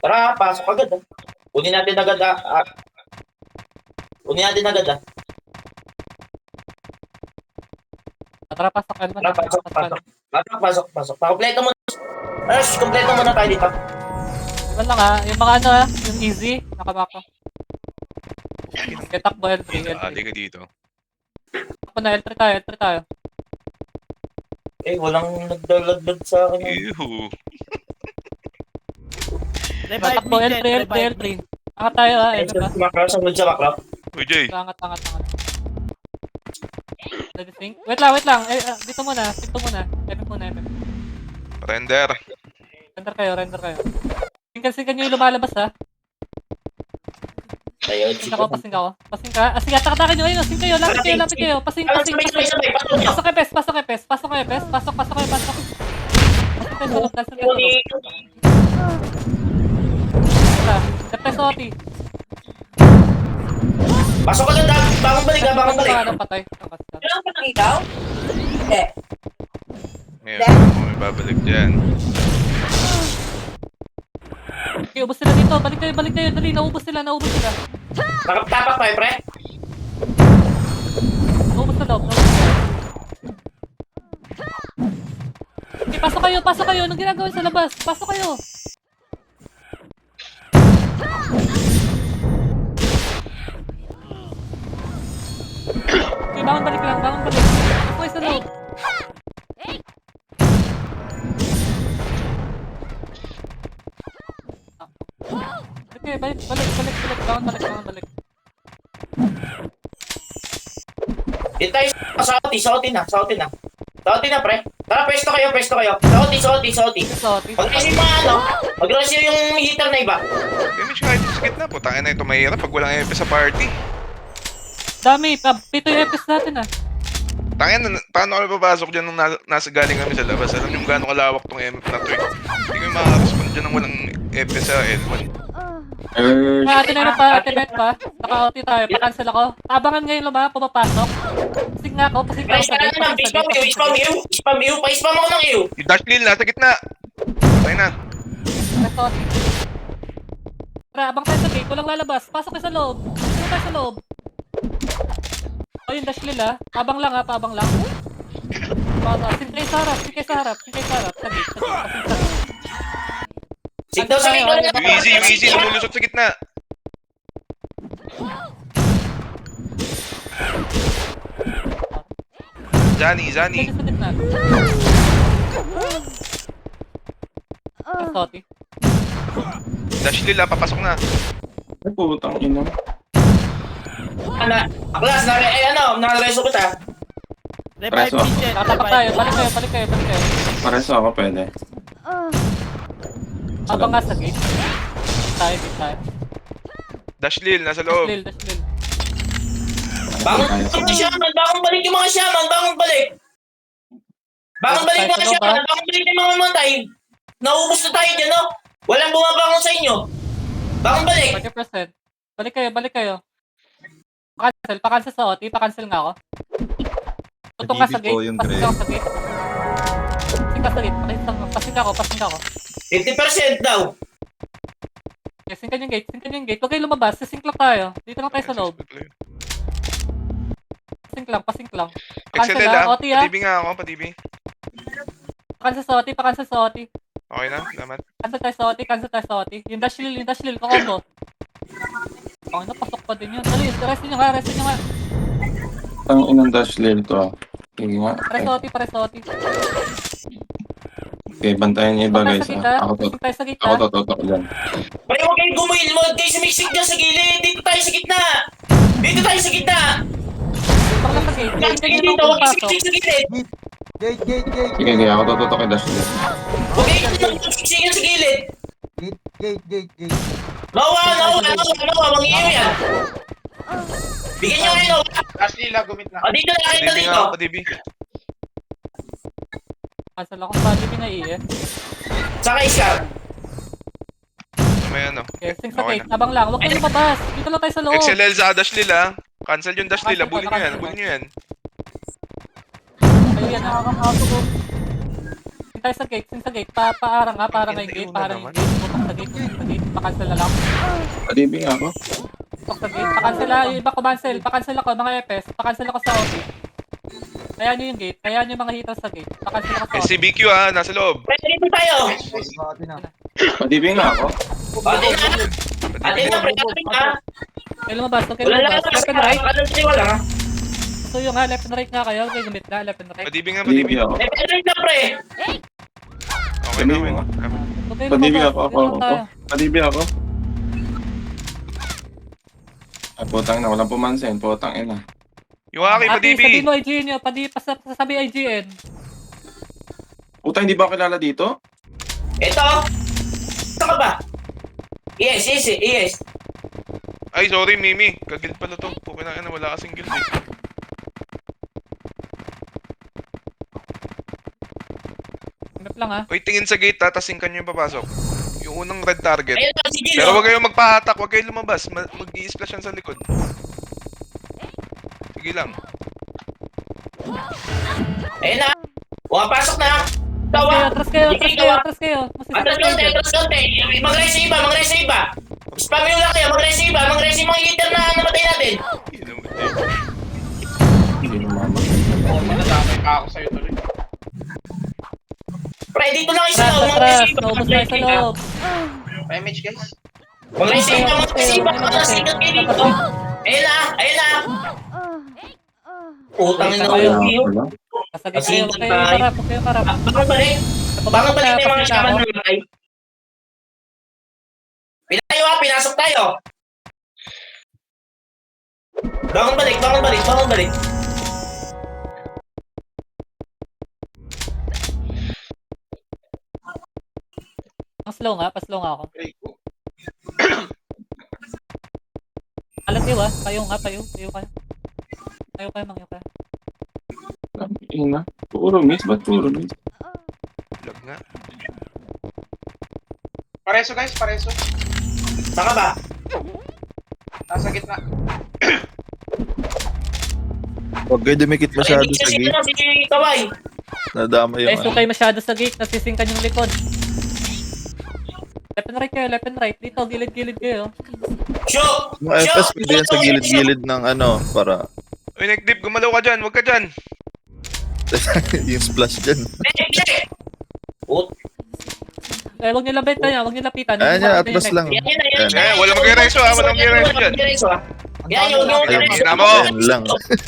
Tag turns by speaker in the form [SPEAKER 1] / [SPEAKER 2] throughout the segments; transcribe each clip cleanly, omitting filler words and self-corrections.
[SPEAKER 1] Tara, pasok agad ah. Kunin natin agad ah. Kunin natin agad ah.
[SPEAKER 2] Tara, pasok. Ano ba?
[SPEAKER 1] Tara, pasok, pasok. Pasok. Kompleto mo. Kompleto muna tayo dito.
[SPEAKER 2] Iwan lang yung mga ano yung easy, nakamako. Okay, takbo L3,
[SPEAKER 3] Ali ka dito.
[SPEAKER 2] Takbo na, L3 tayo.
[SPEAKER 1] Walang nagdalagdag sa akin.
[SPEAKER 3] Ew.
[SPEAKER 2] Takbo L3. Angat tayo ano ba?
[SPEAKER 1] Sunod sa makro.
[SPEAKER 3] Uy, Jay.
[SPEAKER 2] Angat. Ready sync? Wait lang. Dito muna. MM muna.
[SPEAKER 3] Render.
[SPEAKER 2] Render kayo. Sinkan nyo yung lumalabas ha.
[SPEAKER 1] Ayun,
[SPEAKER 2] Pasing ako. Pasing ka. Sige, atake nyo. Ayun, sing kayo. Lapit kayo. Pasing. Pasok kayo, pes. Pasok kayo. Pasok. Pasok tayo sa loob. Depes OT.
[SPEAKER 1] Pasok ka na, Dag. Bangon balik.
[SPEAKER 2] Patay.
[SPEAKER 4] Kailangan pa ng ikaw? Hindi.
[SPEAKER 3] Ngayon, may babalik dyan.
[SPEAKER 2] Okay, ubos sila dito. Balik kayo. Dali, naubos sila.
[SPEAKER 1] Tapak tayo, pre.
[SPEAKER 2] Naubos sa loob. Okay, pasok kayo. Anong ginagawa sa labas? Pasok kayo. Okay, bangon balik. Pasok kayo sa loob. Okay, balik. Bangon balik.
[SPEAKER 1] Dito tayo sa Sauti na, pre. Tara, pesto kayo. Sauti. Pag-receive mga mag-receive yung heater na iba.
[SPEAKER 3] Damage kahit sa gitna po. Tangin na ito mahirap pag walang MP sa party.
[SPEAKER 2] Dami, pito yung EPS natin
[SPEAKER 3] Tangin na, paano kami papasok dyan nung nasa galing kami sa labas? Alam niyo kung gaano kalawak tong MP na to eh. Hindi ko makaka-respond dyan ng walang MP sa L1.
[SPEAKER 2] Ate net pa. Naka-OT tayo, pa-cancel ako. Abangan ngayon pumapasok. Pasing nga ako, pasing tayo sa gate.
[SPEAKER 1] Spam you. Pa-spam ako ng you.
[SPEAKER 3] Yung dash lil nasa gitna. Patay na.
[SPEAKER 2] Tara, abang tayo sa gate, walang lalabas. Pasok kayo sa loob. Pasok tayo sa loob. O yung dash lil Abang lang. Sing kayo sa harap. Sa gate.
[SPEAKER 1] Sig daw sa gitna.
[SPEAKER 3] Yung easy, lumulusot sa gitna. Zani.
[SPEAKER 2] Sa gitna. Soti.
[SPEAKER 3] Dash lil papasok na.
[SPEAKER 5] Ay, putang ina.
[SPEAKER 1] Aklas, nakareso ko ta.
[SPEAKER 5] Preso.
[SPEAKER 2] Nakatapak tayo, balik kayo.
[SPEAKER 5] Pareso ako pwede.
[SPEAKER 2] Abang nga sa gate. Tayo.
[SPEAKER 3] Dash lil nasa loob.
[SPEAKER 2] Dash lil.
[SPEAKER 1] Bangon balik yung mga shaman. Bangon balik yung mga matay. Naubos na tayo dyan, no? Walang bumabangon sa inyo. Bangon balik.
[SPEAKER 2] 40%. Balik kayo. Pa-cancel sa OT. Pa-cancel nga ako. Tutong ka sa gate. Pasing ka sa gate. Pasing ako.
[SPEAKER 1] 50% daw.
[SPEAKER 2] Okay, singkan yung gate. Huwag kayo lumabas. Sisync lang tayo. Dito lang tayo sa loob. Pasing lang.
[SPEAKER 3] XLL
[SPEAKER 2] OT
[SPEAKER 3] Padibi nga ako, padibi.
[SPEAKER 2] Pa-cancel sa OT.
[SPEAKER 3] Okay na, salamat.
[SPEAKER 2] Cancel tayo sa OT. Yung dash lil, kakombo. Okay na, pasok pa din yun. Dali, restin nyo nga.
[SPEAKER 5] Ang inang dash lil to. Sige nga.
[SPEAKER 2] Pares OT.
[SPEAKER 5] Okay, bantayan niyo iba guys. Ako
[SPEAKER 2] Tayo sa gate.
[SPEAKER 5] totok dyan.
[SPEAKER 1] Pre, huwag kayong gumuil. Huwag kayo sumiksik dyan sa gilid. Dito tayo sa gitna.
[SPEAKER 2] Pasok lang sa gate.
[SPEAKER 1] Dito,
[SPEAKER 2] Hindi nyo
[SPEAKER 1] huwag kayo
[SPEAKER 2] pasok.
[SPEAKER 1] sumiksik sa gilid.
[SPEAKER 6] Gate.
[SPEAKER 5] Sige, ako totok kay dash lil.
[SPEAKER 1] Huwag kayo sumiksik sa gilid.
[SPEAKER 6] Gate.
[SPEAKER 1] Nawa. Mangiiyo yan. Bigyan nyo kayo. Dito na kayo
[SPEAKER 3] Padibi nga
[SPEAKER 1] dito.
[SPEAKER 3] ako, padibi.
[SPEAKER 2] Cancel ako sa Divi na ES.
[SPEAKER 1] Saka Iskar.
[SPEAKER 3] May ano.
[SPEAKER 2] Okay, sing sa
[SPEAKER 3] Okay
[SPEAKER 2] gate.
[SPEAKER 3] na.
[SPEAKER 2] Abang lang. Huwag kayo lumabas. Dito lang tayo sa loob.
[SPEAKER 3] XLL sa dash lil Cancel yung dash lil Bulin nyo yan.
[SPEAKER 2] Ayun yan. tayo sa gate, sa gate. Paarang nga, parang
[SPEAKER 3] Hindi,
[SPEAKER 2] yung gate,
[SPEAKER 3] una
[SPEAKER 2] parang
[SPEAKER 3] naman.
[SPEAKER 2] yung gate. Putok sa gate, pakancel na lang.
[SPEAKER 5] Padibing ako.
[SPEAKER 2] Putok sa gate, pakancel na, yung iba kumancel, pakancel ako, mga EPS, pakancel ako sa OP. Kaya nyo yung gate, kaya nyo yung mga hitas sa gate, pakancel ako sa OP.
[SPEAKER 3] SCBQ nasa loob.
[SPEAKER 1] Pre, dito tayo.
[SPEAKER 6] Bati na.
[SPEAKER 5] Padibing na ako.
[SPEAKER 1] Ate na. Ate na, pre. Ate na.
[SPEAKER 2] Kayo lumabas, okay
[SPEAKER 1] Wala lang.
[SPEAKER 2] lumabas, left and right.
[SPEAKER 1] Ano sa'yo wala?
[SPEAKER 2] So yung nga, left and right nga kayo, okay, gumit na, left and right.
[SPEAKER 3] Padibing
[SPEAKER 5] Padibing ako.
[SPEAKER 1] Eh, pero na, pre.
[SPEAKER 3] Okay na, okay na.
[SPEAKER 2] Okay,
[SPEAKER 5] Padibing
[SPEAKER 2] lumabas,
[SPEAKER 5] ako.
[SPEAKER 2] okay lang tayo.
[SPEAKER 5] Padibing ako. Ay, putang na. Walang pumansin. Putang ina.
[SPEAKER 3] Yung aking
[SPEAKER 2] Ate,
[SPEAKER 3] Padibi.
[SPEAKER 2] sabi mo IGN nyo, pasabi IGN.
[SPEAKER 5] Puta, hindi ba ako kilala dito?
[SPEAKER 1] Ito. Ito ka ba? Yes, yes, yes.
[SPEAKER 3] Ay, sorry, Mimi. Kagil pala to. Okay na, wala kasing guild eh.
[SPEAKER 2] Map lang ha.
[SPEAKER 3] Uy, tingin sa gate, tatasing ka nyo yung papasok. Yung unang red target.
[SPEAKER 1] Ayun na, sige.
[SPEAKER 3] Pero huwag kayong magpahatak, huwag kayong lumabas. Mag-i-splash yan sa likod. Sige lang.
[SPEAKER 1] Ayun na. Pumapasok na.
[SPEAKER 2] Atras kayo, atras kayo, atras kayo.
[SPEAKER 1] Atras konti, atras konti. Mag-rise sa iba, mag-rise sa iba. Spam nyo lang kayo, mag-rise sa iba. Mag-rise yung mga hitter na namatay natin.
[SPEAKER 3] Yun naman eh.
[SPEAKER 5] Hindi naman.
[SPEAKER 1] Pre, dito lang kayo sa
[SPEAKER 2] Atras,
[SPEAKER 1] loob. Mag-rise
[SPEAKER 2] atras,
[SPEAKER 1] sa iba.
[SPEAKER 2] naubos tayo sa loob.
[SPEAKER 1] Mag-rise sa iba, mag-rise sa iba. Mag-sikat kayo dito. Ayun na, ayun na. Putang ina
[SPEAKER 2] Ayun.
[SPEAKER 1] ko yun.
[SPEAKER 2] Kasagay kayo, huwag kayo marap, huwag kayo marap.
[SPEAKER 1] Bakit balik? Bakit balik na yung mga shaman na namatay? Pinayo ha, pinasok tayo. Bangon balik, bangon balik, bangon balik.
[SPEAKER 2] Paslow nga ako. Alam niyo payo nga, payo kayo. Payo kayo, mangyo kayo.
[SPEAKER 5] Ina. Puro miss. Ba't puro miss?
[SPEAKER 3] Lag nga.
[SPEAKER 7] Pareso guys, pareso.
[SPEAKER 1] Saka ba?
[SPEAKER 7] Nasa gitna.
[SPEAKER 8] Huwag kayo dumikit masyado sa
[SPEAKER 1] Sino
[SPEAKER 8] gate.
[SPEAKER 1] si Kawai?
[SPEAKER 8] Nadama yung
[SPEAKER 2] Guys, huwag kayo masyado sa gate, nasisingkan yung likod. Left and right kayo, left and right. Dito, gilid-gilid kayo.
[SPEAKER 1] Shoot!
[SPEAKER 8] Mga FS pwede yan sa gilid-gilid ng ano, para
[SPEAKER 3] Uy, Nekdip, gumalaw ka dyan. Huwag ka dyan.
[SPEAKER 8] yung splash dyan.
[SPEAKER 1] Put.
[SPEAKER 2] Eh, huwag nyo lapitan yan, huwag nyo lapitan.
[SPEAKER 8] Ayan yan, atras lang.
[SPEAKER 1] Yan, yan, yan.
[SPEAKER 3] Eh, walang mag-reso ha. Walang mag-reso dyan.
[SPEAKER 1] Yan, yung
[SPEAKER 8] Ayun,
[SPEAKER 1] reso.
[SPEAKER 3] Ina mo.
[SPEAKER 8] Ayan lang.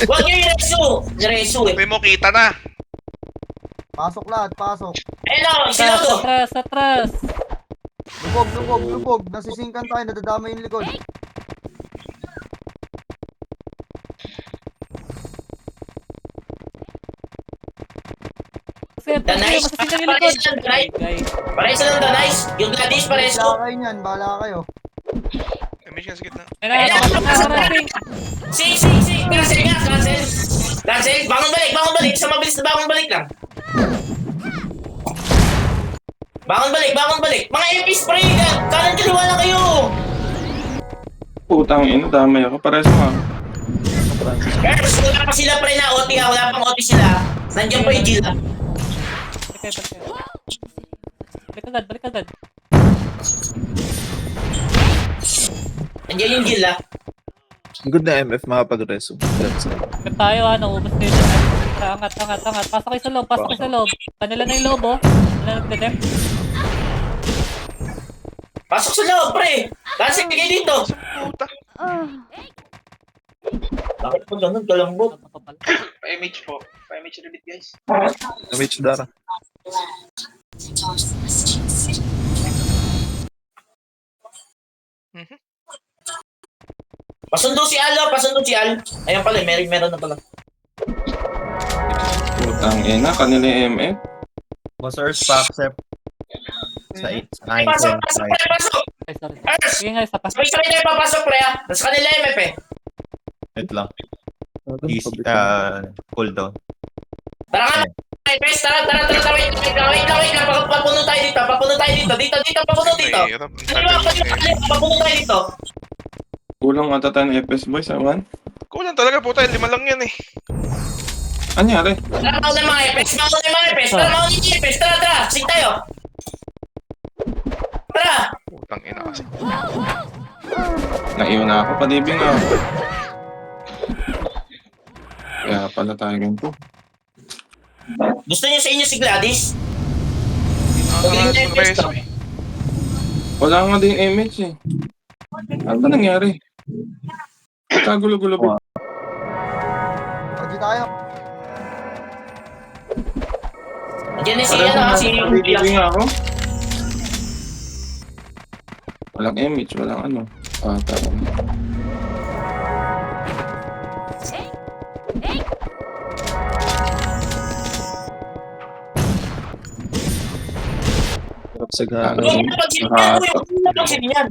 [SPEAKER 1] Huwag yung reso. Reso eh.
[SPEAKER 3] Sabi mo, kita na.
[SPEAKER 6] Pasok lahat, pasok.
[SPEAKER 1] Ayun o,
[SPEAKER 2] Atras,
[SPEAKER 1] sinodo.
[SPEAKER 2] atras, atras.
[SPEAKER 6] Lubog. Nasisingkan tayo, nadadama yung likod.
[SPEAKER 2] Kasi,
[SPEAKER 1] Danay,
[SPEAKER 2] masisingkan yung likod.
[SPEAKER 1] Danay.
[SPEAKER 2] Guys,
[SPEAKER 1] Pareso lang the nice. Yung Gladys pareso.
[SPEAKER 6] Bahala kayo niyan, bahala kayo.
[SPEAKER 3] Kami siya sa gitna.
[SPEAKER 2] ayun na,
[SPEAKER 1] Si. Cancel nga, cancel. Cancel. Bangon balik. Sa mabilis na bangon balik lang. Bangon balik. Mga MP spray ka. Kanan kaliwa na kayo.
[SPEAKER 5] Putang ina. Damay ako. Pares mo ako.
[SPEAKER 1] Guys, wala pa sila pre na OT ha. Wala pang OT sila. Nandiyan pa yung Gila.
[SPEAKER 2] balik agad.
[SPEAKER 1] Nandiyan yung Gila.
[SPEAKER 8] Good na MF makapag-reso. That's it.
[SPEAKER 2] Kaya tayo naubos kayo dyan. Angat. Pasok kayo sa loob, Kanila na yung loob Kanila nagdedem.
[SPEAKER 1] Pasok sa loob pre. Cancel kayo dito.
[SPEAKER 3] Puta.
[SPEAKER 1] Bakit po ganun kalambot?
[SPEAKER 7] Pa-image po. Pa-image repeat guys.
[SPEAKER 8] Damage Dara.
[SPEAKER 1] Pasundo si Al. Ayun pala, meron na pala.
[SPEAKER 5] Putang ina. Kanila yung MF.
[SPEAKER 9] Bossers, pa-accept. Sa 9,
[SPEAKER 1] Pasok.
[SPEAKER 9] 10,
[SPEAKER 2] Ay, sorry.
[SPEAKER 1] Ers!
[SPEAKER 2] Sige nga, isa pa.
[SPEAKER 1] Sabay tayo papasok pre ha. Tapos kanila MF eh.
[SPEAKER 9] wait lang. Easy, cooldown.
[SPEAKER 1] Tara nga. Guys, tara. Wait lang. Papuno tayo dito. Papuno dito.
[SPEAKER 3] Mahirap. Ang tagal eh.
[SPEAKER 1] Papuno tayo dito.
[SPEAKER 5] Kulang ata tayo ng FS boys. Awan.
[SPEAKER 3] Kulang talaga po tayo. 5 lang yan eh.
[SPEAKER 5] Anyari?
[SPEAKER 1] Tara, mauna yung mga epes. Mauna yung mga epes. Tara, mauna yung epes. Tara, tara. Sing tayo. Tara.
[SPEAKER 3] Putang ina kasi.
[SPEAKER 5] Naiwan na ako. Padibing ako. Kaya pala tayo ganito.
[SPEAKER 1] Gusto niyo sa inyo si Gladys?
[SPEAKER 3] Nakakalas
[SPEAKER 1] Pagaling
[SPEAKER 3] ng
[SPEAKER 1] na
[SPEAKER 3] reso.
[SPEAKER 1] epes.
[SPEAKER 5] Wala nga din image eh. Ano ba nangyari? Kagulo-gulo ba?
[SPEAKER 6] Pwede tayo.
[SPEAKER 1] Andiyan na si, ano, si
[SPEAKER 5] Padibing ako. Walang image, walang ano. Tara.
[SPEAKER 8] Hirap sa
[SPEAKER 5] Ah,
[SPEAKER 8] gano'n.
[SPEAKER 1] Huwag na pagsilin yan, uy. Huwag na pagsilin yan.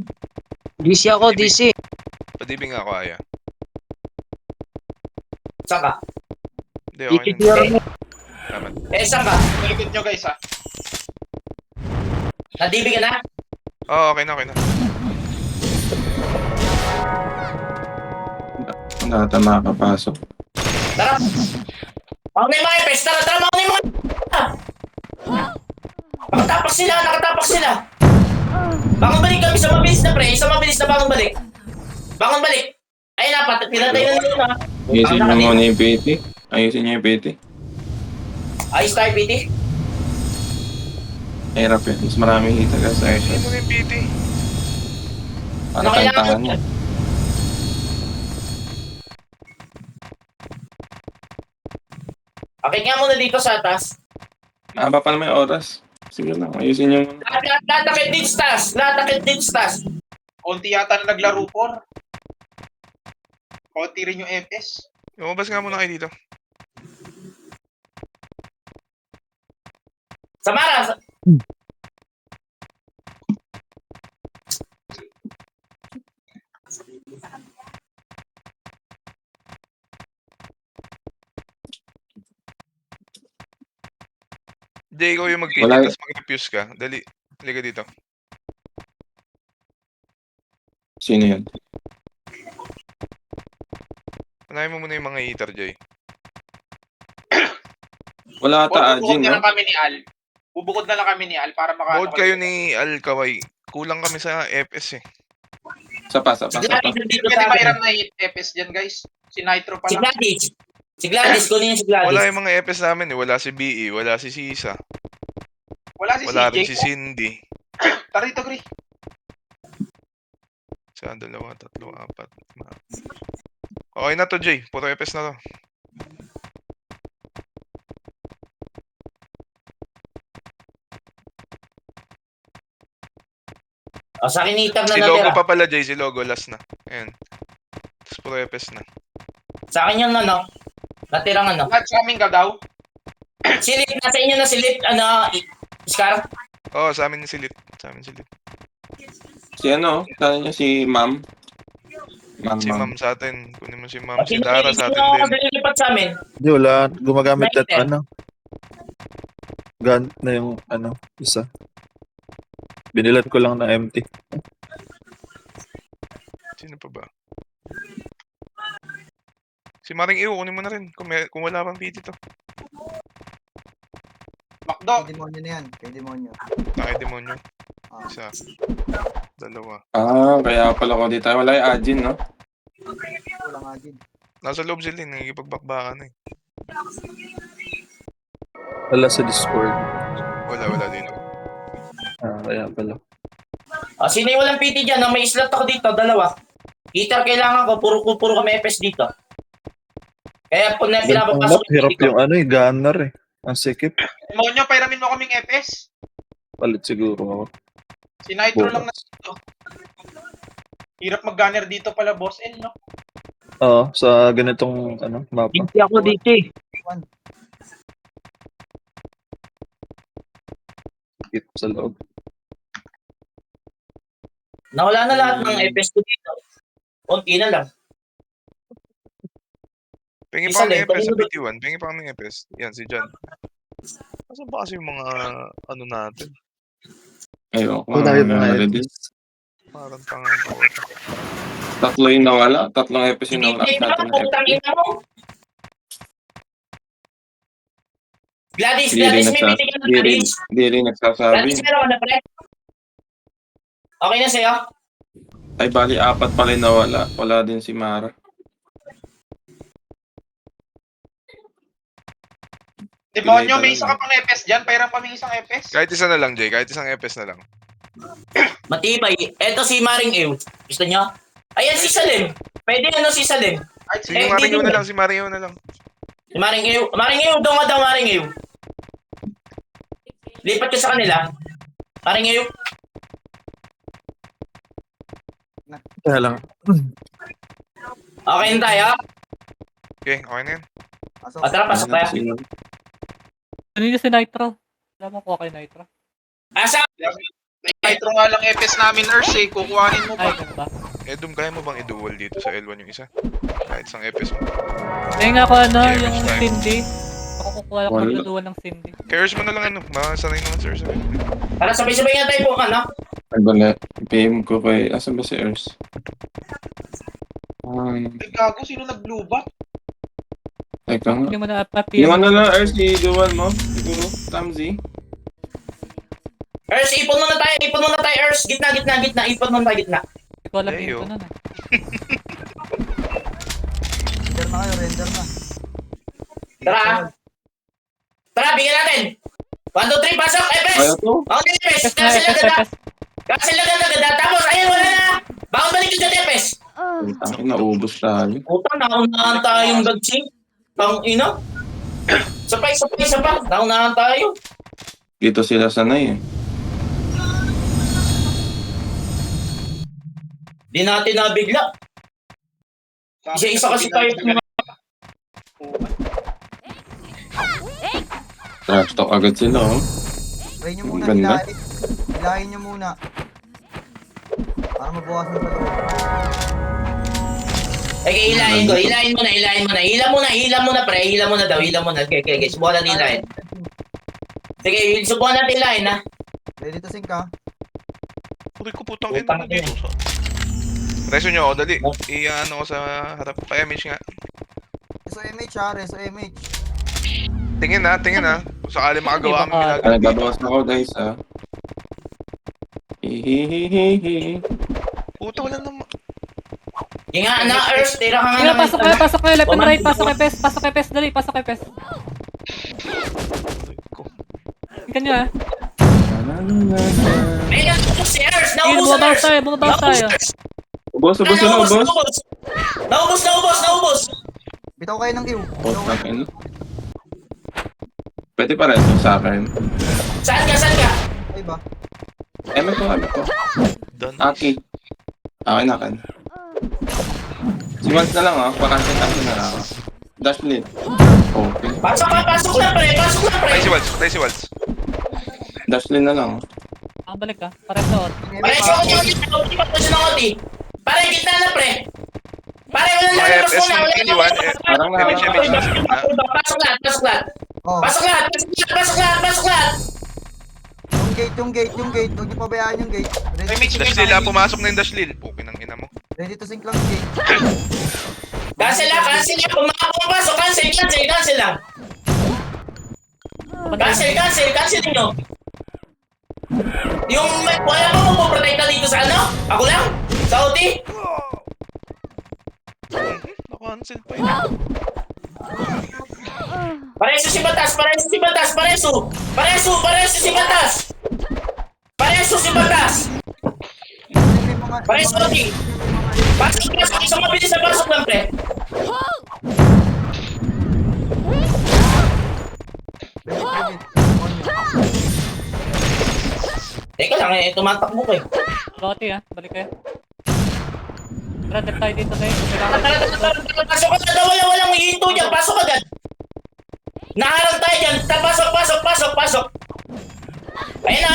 [SPEAKER 10] DC ako, DC.
[SPEAKER 3] Padibing ako, Aya.
[SPEAKER 1] Saan ka?
[SPEAKER 3] Hindi, okay
[SPEAKER 10] DC
[SPEAKER 3] na.
[SPEAKER 10] ako.
[SPEAKER 3] Tama.
[SPEAKER 1] Saan ka?
[SPEAKER 7] Likod nyo guys ha.
[SPEAKER 1] Nadibi ka na?
[SPEAKER 3] Oo, okay na, okay na.
[SPEAKER 5] Wala ta makakapasok.
[SPEAKER 1] Tara. Mauna yung mga epes. Tara, tara, mauna yung mga nakatapak sila, nakatapak sila. Bangon balik kami sa mabilis na pre. Sa mabilis na bangon balik. Bangon balik. Ay, napat. Pinatay na nila na.
[SPEAKER 5] Ayusin nyo muna yung PT. Ayusin nyo yung PT.
[SPEAKER 1] Ayos tayo, PT.
[SPEAKER 5] Hirap yan. Mas maraming hita ka sa
[SPEAKER 3] Hindi mo
[SPEAKER 5] Asus.
[SPEAKER 3] na yung PT.
[SPEAKER 5] Para
[SPEAKER 1] Ano kailangan
[SPEAKER 5] kantahan
[SPEAKER 1] mo?
[SPEAKER 5] mo.
[SPEAKER 1] Okay nga muna dito sa atas.
[SPEAKER 5] Haba pa naman yung oras. Sige lang. Ayusin nyo muna.
[SPEAKER 1] Lahat akit din stas. Lahat akit din stas.
[SPEAKER 7] Konti yata na naglaro por. Konti rin yung FPS.
[SPEAKER 3] Lumabas nga muna kayo dito.
[SPEAKER 1] Samara.
[SPEAKER 3] Hindi, ikaw yung mag-PT,
[SPEAKER 5] Wala-
[SPEAKER 3] tapos mag-fuse ka. Dali, ka dito.
[SPEAKER 5] Sino yun?
[SPEAKER 3] Unahin mo muna yung mga heater, Jay.
[SPEAKER 5] Wala
[SPEAKER 7] Or
[SPEAKER 5] ata
[SPEAKER 7] bubukod
[SPEAKER 5] Ajin,
[SPEAKER 7] na
[SPEAKER 5] no?
[SPEAKER 7] lang kami ni Al. Bubukod na lang kami ni Al para maka...
[SPEAKER 3] Bukod kayo ni Al Kaway. Kulang kami sa FS eh.
[SPEAKER 5] Sapa.
[SPEAKER 1] Si Gladys dito
[SPEAKER 7] Pwede
[SPEAKER 1] sa
[SPEAKER 7] ba
[SPEAKER 1] akin.
[SPEAKER 7] iram na hit FPS dyan guys? Si Nitro pa
[SPEAKER 1] Si
[SPEAKER 7] lang.
[SPEAKER 1] Gladys. Si Gladys. Kunin niyo si Gladys.
[SPEAKER 3] Wala yung mga FS namin eh. Wala si BE, wala si Sisa,
[SPEAKER 7] Wala si
[SPEAKER 3] wala
[SPEAKER 7] CJ.
[SPEAKER 3] rin si Cindy.
[SPEAKER 7] Tarito, Gri.
[SPEAKER 3] Sa 2, 3, 4, 5. Okay na to, Jay. Puro FS na to.
[SPEAKER 1] O, sa akin itab na
[SPEAKER 3] Si Logo
[SPEAKER 1] natira.
[SPEAKER 3] pa pala, Jay. Si Logo, last na. Ayan. Tapos puro FS na.
[SPEAKER 1] Sa akin yung ano. Natirang ano.
[SPEAKER 7] Lahat sa amin ka daw.
[SPEAKER 1] Silip. Nasa inyo na silip. Ano. Scar.
[SPEAKER 3] Oo, sa amin silit. Sa amin silit.
[SPEAKER 5] Si ano? Tala niya si Ma'am.
[SPEAKER 3] Si
[SPEAKER 5] Ma'am.
[SPEAKER 3] Ma'am sa atin. Kunin mo si Ma'am. Si
[SPEAKER 1] Sino
[SPEAKER 3] Dara sa atin
[SPEAKER 1] ang
[SPEAKER 3] din.
[SPEAKER 1] lilipat sa amin?
[SPEAKER 8] Hindi, wala. Gumagamit
[SPEAKER 1] Lighter.
[SPEAKER 8] at ano. Gun na yung ano, isa. Binilan ko lang na empty.
[SPEAKER 3] Sino pa ba? Si Maring Iwo, kunin mo na rin. Kung wala pang PT to.
[SPEAKER 7] Makdo.
[SPEAKER 6] Kay demonyo na yan. Kay demonyo.
[SPEAKER 3] Tayo demonyo.
[SPEAKER 6] Ah.
[SPEAKER 3] Isa. 2.
[SPEAKER 5] Kaya pala ko dito. Wala yung Ajin, no?
[SPEAKER 6] Wala nga din.
[SPEAKER 3] Nasa loob sila eh. Nagigipagbakbakan eh.
[SPEAKER 8] Wala sa Discord.
[SPEAKER 3] Wala din.
[SPEAKER 8] Kaya pala.
[SPEAKER 1] O, sino yung walang PT dyan? May slot ako dito. 2. Heater kailangan ko. Puro kami FS dito. Kaya po na pinapapasok.
[SPEAKER 8] Hirap yung ano eh, gunner eh. Ang sikip.
[SPEAKER 7] Demonyo, pairamin mo kaming FPS.
[SPEAKER 8] Palit siguro ako.
[SPEAKER 7] Si Nitro
[SPEAKER 8] Bukas.
[SPEAKER 7] lang na dito. Hirap mag-gunner dito pala, boss L, no?
[SPEAKER 8] Oo, sa ganitong ano, mapa.
[SPEAKER 10] DC ako, DC.
[SPEAKER 8] Hit sa loob.
[SPEAKER 1] Nawala na lahat ng FS ko dito. Konti na lang.
[SPEAKER 3] Pengi
[SPEAKER 1] Isa
[SPEAKER 3] pa kami
[SPEAKER 1] lang,
[SPEAKER 3] FS sa
[SPEAKER 1] kanino ba-
[SPEAKER 3] PT1. Pengi pa kami FS. Yan, si John. Asan ba kasi yung mga ano natin?
[SPEAKER 5] Ayoko.
[SPEAKER 8] Kung nakita nga
[SPEAKER 5] ready.
[SPEAKER 3] Parang tangang ko.
[SPEAKER 5] Tatlo yung nawala. Tatlong episode yung nawala.
[SPEAKER 1] Hindi
[SPEAKER 5] Natin
[SPEAKER 1] na,
[SPEAKER 5] na
[SPEAKER 1] putang
[SPEAKER 5] episode.
[SPEAKER 1] ina mo. Gladys,
[SPEAKER 5] Di rin
[SPEAKER 1] Gladys, may
[SPEAKER 5] nagsa-
[SPEAKER 1] bitigan na
[SPEAKER 5] di rin,
[SPEAKER 1] Gladys.
[SPEAKER 5] di rin nagsasabi.
[SPEAKER 1] Gladys, meron ka na, pre? Okay na sa'yo?
[SPEAKER 5] Ay, bali, 4 pala yung nawala. Wala din si Mara.
[SPEAKER 7] Demonyo, may isa ka pang EPS dyan. Pairam pa may isang EPS.
[SPEAKER 3] Kahit isa na lang, Jay. Kahit isang EPS na lang.
[SPEAKER 1] Matibay. Eto si Maring Ew. Gusto niyo? Ayan si Salim. Pwede ano si Salim.
[SPEAKER 7] Ay,
[SPEAKER 3] Sige,
[SPEAKER 1] Eh,
[SPEAKER 3] Mario
[SPEAKER 1] di-
[SPEAKER 3] na lang. Si Mario na lang.
[SPEAKER 1] Si Maring Ew. Maring Ew, doon nga daw Maring Ew. Lipat ko sa kanila. Maring Ew.
[SPEAKER 8] Kaya lang.
[SPEAKER 1] Okay na tayo?
[SPEAKER 3] Okay, okay na yan.
[SPEAKER 6] Pasok.
[SPEAKER 1] O tara, pasok tayo.
[SPEAKER 2] Ano yun si Nitro? Alam mo ko kay Nitro.
[SPEAKER 1] Asa?
[SPEAKER 7] Nitro nga lang EPS namin, Urs eh. Kukuhanin mo
[SPEAKER 2] Ay,
[SPEAKER 7] pa.
[SPEAKER 2] ganun ba?
[SPEAKER 3] Edum, kaya mo bang i-dual dito sa L1 yung isa? Kahit isang EPS mo.
[SPEAKER 2] Kaya nga ako ano,
[SPEAKER 3] Yeah,
[SPEAKER 2] yung
[SPEAKER 3] next time.
[SPEAKER 2] Cindy. Ako kukuha ako
[SPEAKER 5] Wala.
[SPEAKER 2] magduduan ng Cindy.
[SPEAKER 3] Kaya mo na lang ano. Makasanay naman sa Urs.
[SPEAKER 1] Para sabay-sabay nga tayo po, ano?
[SPEAKER 5] Ay, bala. PM ko kay... Asan ba si Ers?
[SPEAKER 7] Ay, gago, sino nag-blue bat?
[SPEAKER 5] Teka nga.
[SPEAKER 2] Hindi mo na
[SPEAKER 5] Yung
[SPEAKER 2] pa-PM.
[SPEAKER 5] ano lang, Ers, i-dual mo. Siguro, Tamzi.
[SPEAKER 1] Ers, ipon muna tayo, Ers. Gitna, ipon muna tayo, gitna.
[SPEAKER 2] Hindi ko alam
[SPEAKER 3] Hey,
[SPEAKER 2] yung
[SPEAKER 3] yo.
[SPEAKER 2] ito nun.
[SPEAKER 6] Render na kayo, render na.
[SPEAKER 1] Tara. Tara, bigyan natin. 1, 2, 3, pasok, Epes!
[SPEAKER 5] Kaya to?
[SPEAKER 1] Okay, Epes!
[SPEAKER 2] Epes na,
[SPEAKER 1] Cancel
[SPEAKER 2] Epes,
[SPEAKER 1] agad,
[SPEAKER 2] Epes.
[SPEAKER 1] Cancel agad. Tapos, ayun, wala na. Bakit balik ka dyan, Epes?
[SPEAKER 5] Ang naubos tayo.
[SPEAKER 1] Puta, naunahan tayong gagsing. Pang ina. Sapay. Naunahan tayo.
[SPEAKER 5] Dito sila sanay eh.
[SPEAKER 1] Di natin nabigla. Isa-isa kasi tayo.
[SPEAKER 5] Trash talk agad sila, oh.
[SPEAKER 6] Try nyo muna,
[SPEAKER 5] Ganda.
[SPEAKER 6] hilahin nyo muna. Para mabawasan sa loob.
[SPEAKER 1] Okay, hilahin mo na. Hila muna, pre. Hila muna. Okay. Subukan natin hilahin. Sige, subukan natin hilahin, ha.
[SPEAKER 6] Ready to sync, ha?
[SPEAKER 3] Puri ko putang
[SPEAKER 1] Putang
[SPEAKER 3] ina dito. Reso nyo ako, dali. I-ano ko sa harap. Pa-image nga.
[SPEAKER 6] Reso MH, ha? Reso MH.
[SPEAKER 3] Tingin na. Kung sakali makagawa kami ginagawa.
[SPEAKER 5] Nagbabawas ako, guys, ah. Hihihihihi.
[SPEAKER 3] Puta, wala naman.
[SPEAKER 1] Yung nga, Earth. Tira ka nga
[SPEAKER 2] Kaya
[SPEAKER 1] naman.
[SPEAKER 2] pasok kayo, left and right, pasok Epes, dali, pasok Epes. Tingnan nyo ah.
[SPEAKER 1] May naubos si Earth.
[SPEAKER 2] Sige, bumabawas tayo.
[SPEAKER 5] Ubos na, ubos.
[SPEAKER 1] Naubos.
[SPEAKER 6] Bitaw kayo ng Q.
[SPEAKER 5] Ubos na kayo. Pwede pa rin sa akin.
[SPEAKER 1] Saan ka?
[SPEAKER 6] Ay ba?
[SPEAKER 5] Ano to?
[SPEAKER 3] Done.
[SPEAKER 5] Aki. Akin. Si Vance na lang, ah. Pakasin na lang. Dash lead. Okay.
[SPEAKER 1] Pasok na, pre.
[SPEAKER 3] Patay si Waltz.
[SPEAKER 5] Dash lead na lang.
[SPEAKER 2] Balik ka, pares doon.
[SPEAKER 1] Pare, Pare, gitna na, pre. Pare, wala na.
[SPEAKER 3] Mga
[SPEAKER 1] Labas
[SPEAKER 3] FS
[SPEAKER 1] muna.
[SPEAKER 3] Infinity 1,
[SPEAKER 5] Parang na.
[SPEAKER 3] MH na sa gitna.
[SPEAKER 1] Pasok lahat.
[SPEAKER 6] Oh,
[SPEAKER 1] Pasok lahat.
[SPEAKER 6] yung gate. Huwag niyo pabayaan yung gate.
[SPEAKER 7] Ay, may
[SPEAKER 3] Dash Lil, pumasok na yung Dash Lil. Pukin ang ina mo.
[SPEAKER 6] Ready to sync lang yung gate.
[SPEAKER 1] Cancel lang. Kung makapapasok, cancel lang. Cancel ninyo. Yung wala pa mo protect na dito sa ano? Ako lang? Sa OT?
[SPEAKER 3] Nakancel pa yun.
[SPEAKER 1] Pareso si Batas.
[SPEAKER 6] May mga...
[SPEAKER 1] Pareso OT. Pasok. Isang mabilis na pasok lang, pre.
[SPEAKER 6] Ready.
[SPEAKER 1] Teka lang, tumatakbo ko eh.
[SPEAKER 2] Loti ah, balik kayo. Tara, left tayo dito kayo.
[SPEAKER 1] Tara, pasok ka na. Walang hihinto dyan. Pasok agad. Naharang tayo dyan. Pasok. Ayun na.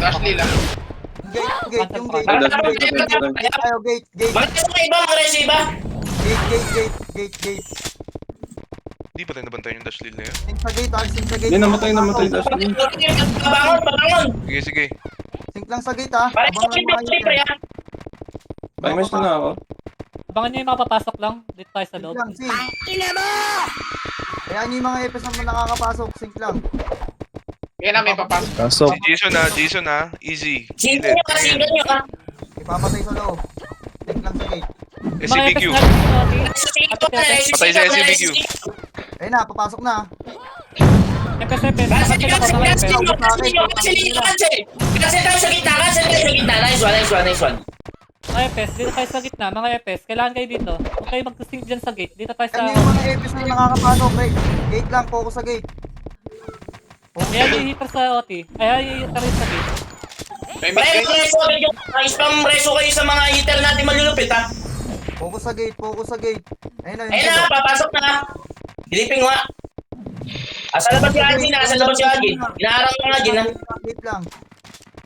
[SPEAKER 7] Ashley lang.
[SPEAKER 6] Yung gate.
[SPEAKER 1] Gate.
[SPEAKER 6] Ayo, gate.
[SPEAKER 1] Mga iba.
[SPEAKER 6] Gate.
[SPEAKER 3] Di pa rin nabantayan yung Dash Lil na yun.
[SPEAKER 6] Sync sa gate, sync sa gate.
[SPEAKER 5] Hindi, namatay Dash lead.
[SPEAKER 1] Pabangon.
[SPEAKER 3] Sige.
[SPEAKER 6] Sync lang sa gate, ha?
[SPEAKER 1] Pareso
[SPEAKER 6] Abangan mo kayo.
[SPEAKER 1] pre.
[SPEAKER 5] Pa-image na lang ako.
[SPEAKER 2] Abangan nyo yung mga papasok lang. Dito tayo sa loob.
[SPEAKER 6] Sink lang, sink. Kaya nyo yung mga EPS naman nakakapasok, sink lang.
[SPEAKER 7] Kaya na may papasok.
[SPEAKER 8] Pasok.
[SPEAKER 3] Si Jason na. Easy.
[SPEAKER 1] Singgan nyo ka, singgan nyo ka.
[SPEAKER 6] Ipapatay sa loob. Sink lang sa gate.
[SPEAKER 3] SCBQ.
[SPEAKER 2] Mga EPS na dito,
[SPEAKER 3] Patay sa SCBQ.
[SPEAKER 6] Ayun na, papasok na.
[SPEAKER 2] EPS.
[SPEAKER 1] Cancel,
[SPEAKER 2] Nakapit ako,
[SPEAKER 1] cancel,
[SPEAKER 2] mga
[SPEAKER 1] cancel
[SPEAKER 2] EPS.
[SPEAKER 1] nyo, cancel nyo, cancel. Cancel tayo sa gitna, cancel tayo sa gitna. Nice one, nice one, nice one.
[SPEAKER 2] Mga EPS, dito tayo sa gitna. Mga EPS, kailangan kayo dito. Huwag kayo mag-sync dyan sa gate. Dito tayo sa...
[SPEAKER 6] Kaya nyo yung mga EPS na nakakapasok, Ray. Gate lang, focus sa gate.
[SPEAKER 2] Kaya yung hitter sa OT. Kaya yung hitter rin sa gate.
[SPEAKER 7] May
[SPEAKER 1] Pre,
[SPEAKER 7] mid
[SPEAKER 1] reso kayo. Spam reso kayo sa mga hitter natin malulupit ha.
[SPEAKER 6] Focus sa gate, focus sa gate. Ayun na,
[SPEAKER 1] Ayun na, papasok na. Dilipin nga. Asa labas yung Agin, asa labas yung Agin. Inaarang mo nga Agin ha.
[SPEAKER 6] Gate lang.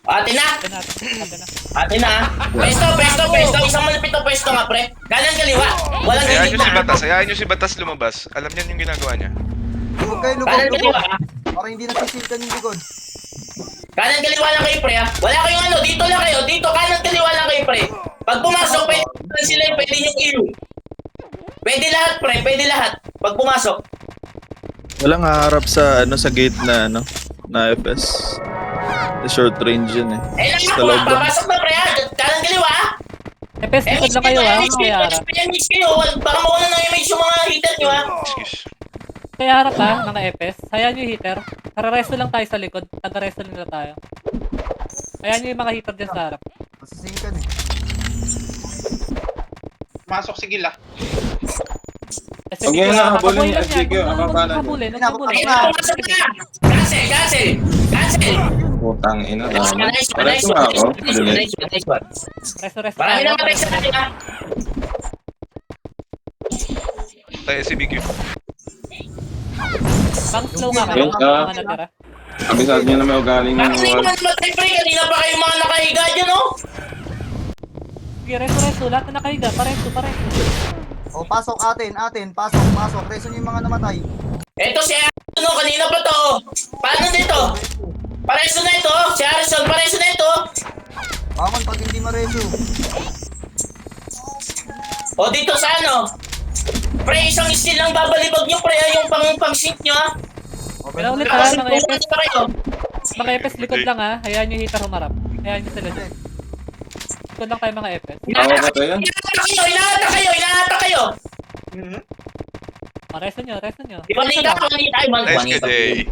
[SPEAKER 1] Ate na,
[SPEAKER 2] Ate na.
[SPEAKER 1] ate na. Pesto. Isang malupit na pesto nga pre. Kanan kaliwa. Walang
[SPEAKER 3] Hayaan
[SPEAKER 1] gilid
[SPEAKER 3] nyo si
[SPEAKER 1] na.
[SPEAKER 3] Batas. Hayaan nyo si Batas lumabas. Alam niyan yung ginagawa niya.
[SPEAKER 6] Huwag kayo
[SPEAKER 1] Kanan
[SPEAKER 6] lubog,
[SPEAKER 1] kaliwa.
[SPEAKER 6] lubog. Para hindi nasisilkan yung likod.
[SPEAKER 1] Kanan kaliwa lang kayo pre ha. Wala kayong ano, dito lang kayo. Dito kanan kaliwa lang kayo pre. Pag pumasok, pwede sila yung pwede yung ilo. Pwede lahat pre, pwede lahat. Pag pumasok.
[SPEAKER 8] Walang haharap sa sa gate na FS. The short range yun eh.
[SPEAKER 1] Eh lang
[SPEAKER 8] Sa
[SPEAKER 1] ako,
[SPEAKER 8] loob lang.
[SPEAKER 1] papasok na pre ha. Kanan kaliwa ha.
[SPEAKER 2] EPS, likod lang kayo ha. Kaya harap.
[SPEAKER 1] Miss kayo. Baka mawala ng image yung mga hitter nyo ha.
[SPEAKER 3] Excuse.
[SPEAKER 2] Kaya harap ha, mga EPS. Hayaan nyo yung hitter. Tara-resto lang tayo sa likod. Taga-resto nila tayo. Hayaan nyo yung mga hitter dyan sa harap.
[SPEAKER 6] Nasisilkan eh.
[SPEAKER 7] Masok si Gila.
[SPEAKER 5] Huwag yan na, habulin yung SCQ, ababa na.
[SPEAKER 2] Habulin,
[SPEAKER 1] Ayun na,
[SPEAKER 2] habulin.
[SPEAKER 1] pumasok na. Cancel.
[SPEAKER 5] Putang ina.
[SPEAKER 1] Nice one, nice one, nice
[SPEAKER 5] Pareho
[SPEAKER 1] one,
[SPEAKER 5] nga ako.
[SPEAKER 1] nice one.
[SPEAKER 2] Resto
[SPEAKER 1] Marami
[SPEAKER 2] tayo.
[SPEAKER 1] na matay sa atin ha.
[SPEAKER 3] Tayo SCBQ.
[SPEAKER 2] Bang slow nga kayo.
[SPEAKER 5] Yung,
[SPEAKER 2] Mga natira.
[SPEAKER 5] Kabisado niya na may ugaling ng
[SPEAKER 1] Actually,
[SPEAKER 5] wall.
[SPEAKER 1] man matay pre. Kanina pa kayo mga nakahiga dyan oh.
[SPEAKER 2] Sige, resto. Lahat na nakahiga. Paresto.
[SPEAKER 6] O, pasok pasok. Reso nyo yung mga namatay.
[SPEAKER 1] Eto si Harrison oh. Kanina pa to oh. Paano dito? Pareso na ito oh. Si Harrison, pareso na ito oh.
[SPEAKER 6] Bakon pag hindi ma-reso.
[SPEAKER 1] O dito sa ano? Pre, isang steal lang babalibag nyo pre ha. Yung pang-sync nyo ha.
[SPEAKER 2] Kailangan ulit ha,
[SPEAKER 1] Kasi
[SPEAKER 2] mga
[SPEAKER 1] kung
[SPEAKER 2] EPS.
[SPEAKER 1] pa kayo.
[SPEAKER 2] Mga EPS, likod lang ha. Hayaan nyo hitter humarap. Hayaan nyo sila dyan. Likod lang kayo mga EPS.
[SPEAKER 5] Tawag ka yan?
[SPEAKER 1] Inaata kayo.
[SPEAKER 2] Resto nyo.
[SPEAKER 1] Ibanita, ay,
[SPEAKER 3] Nice ka, Jay.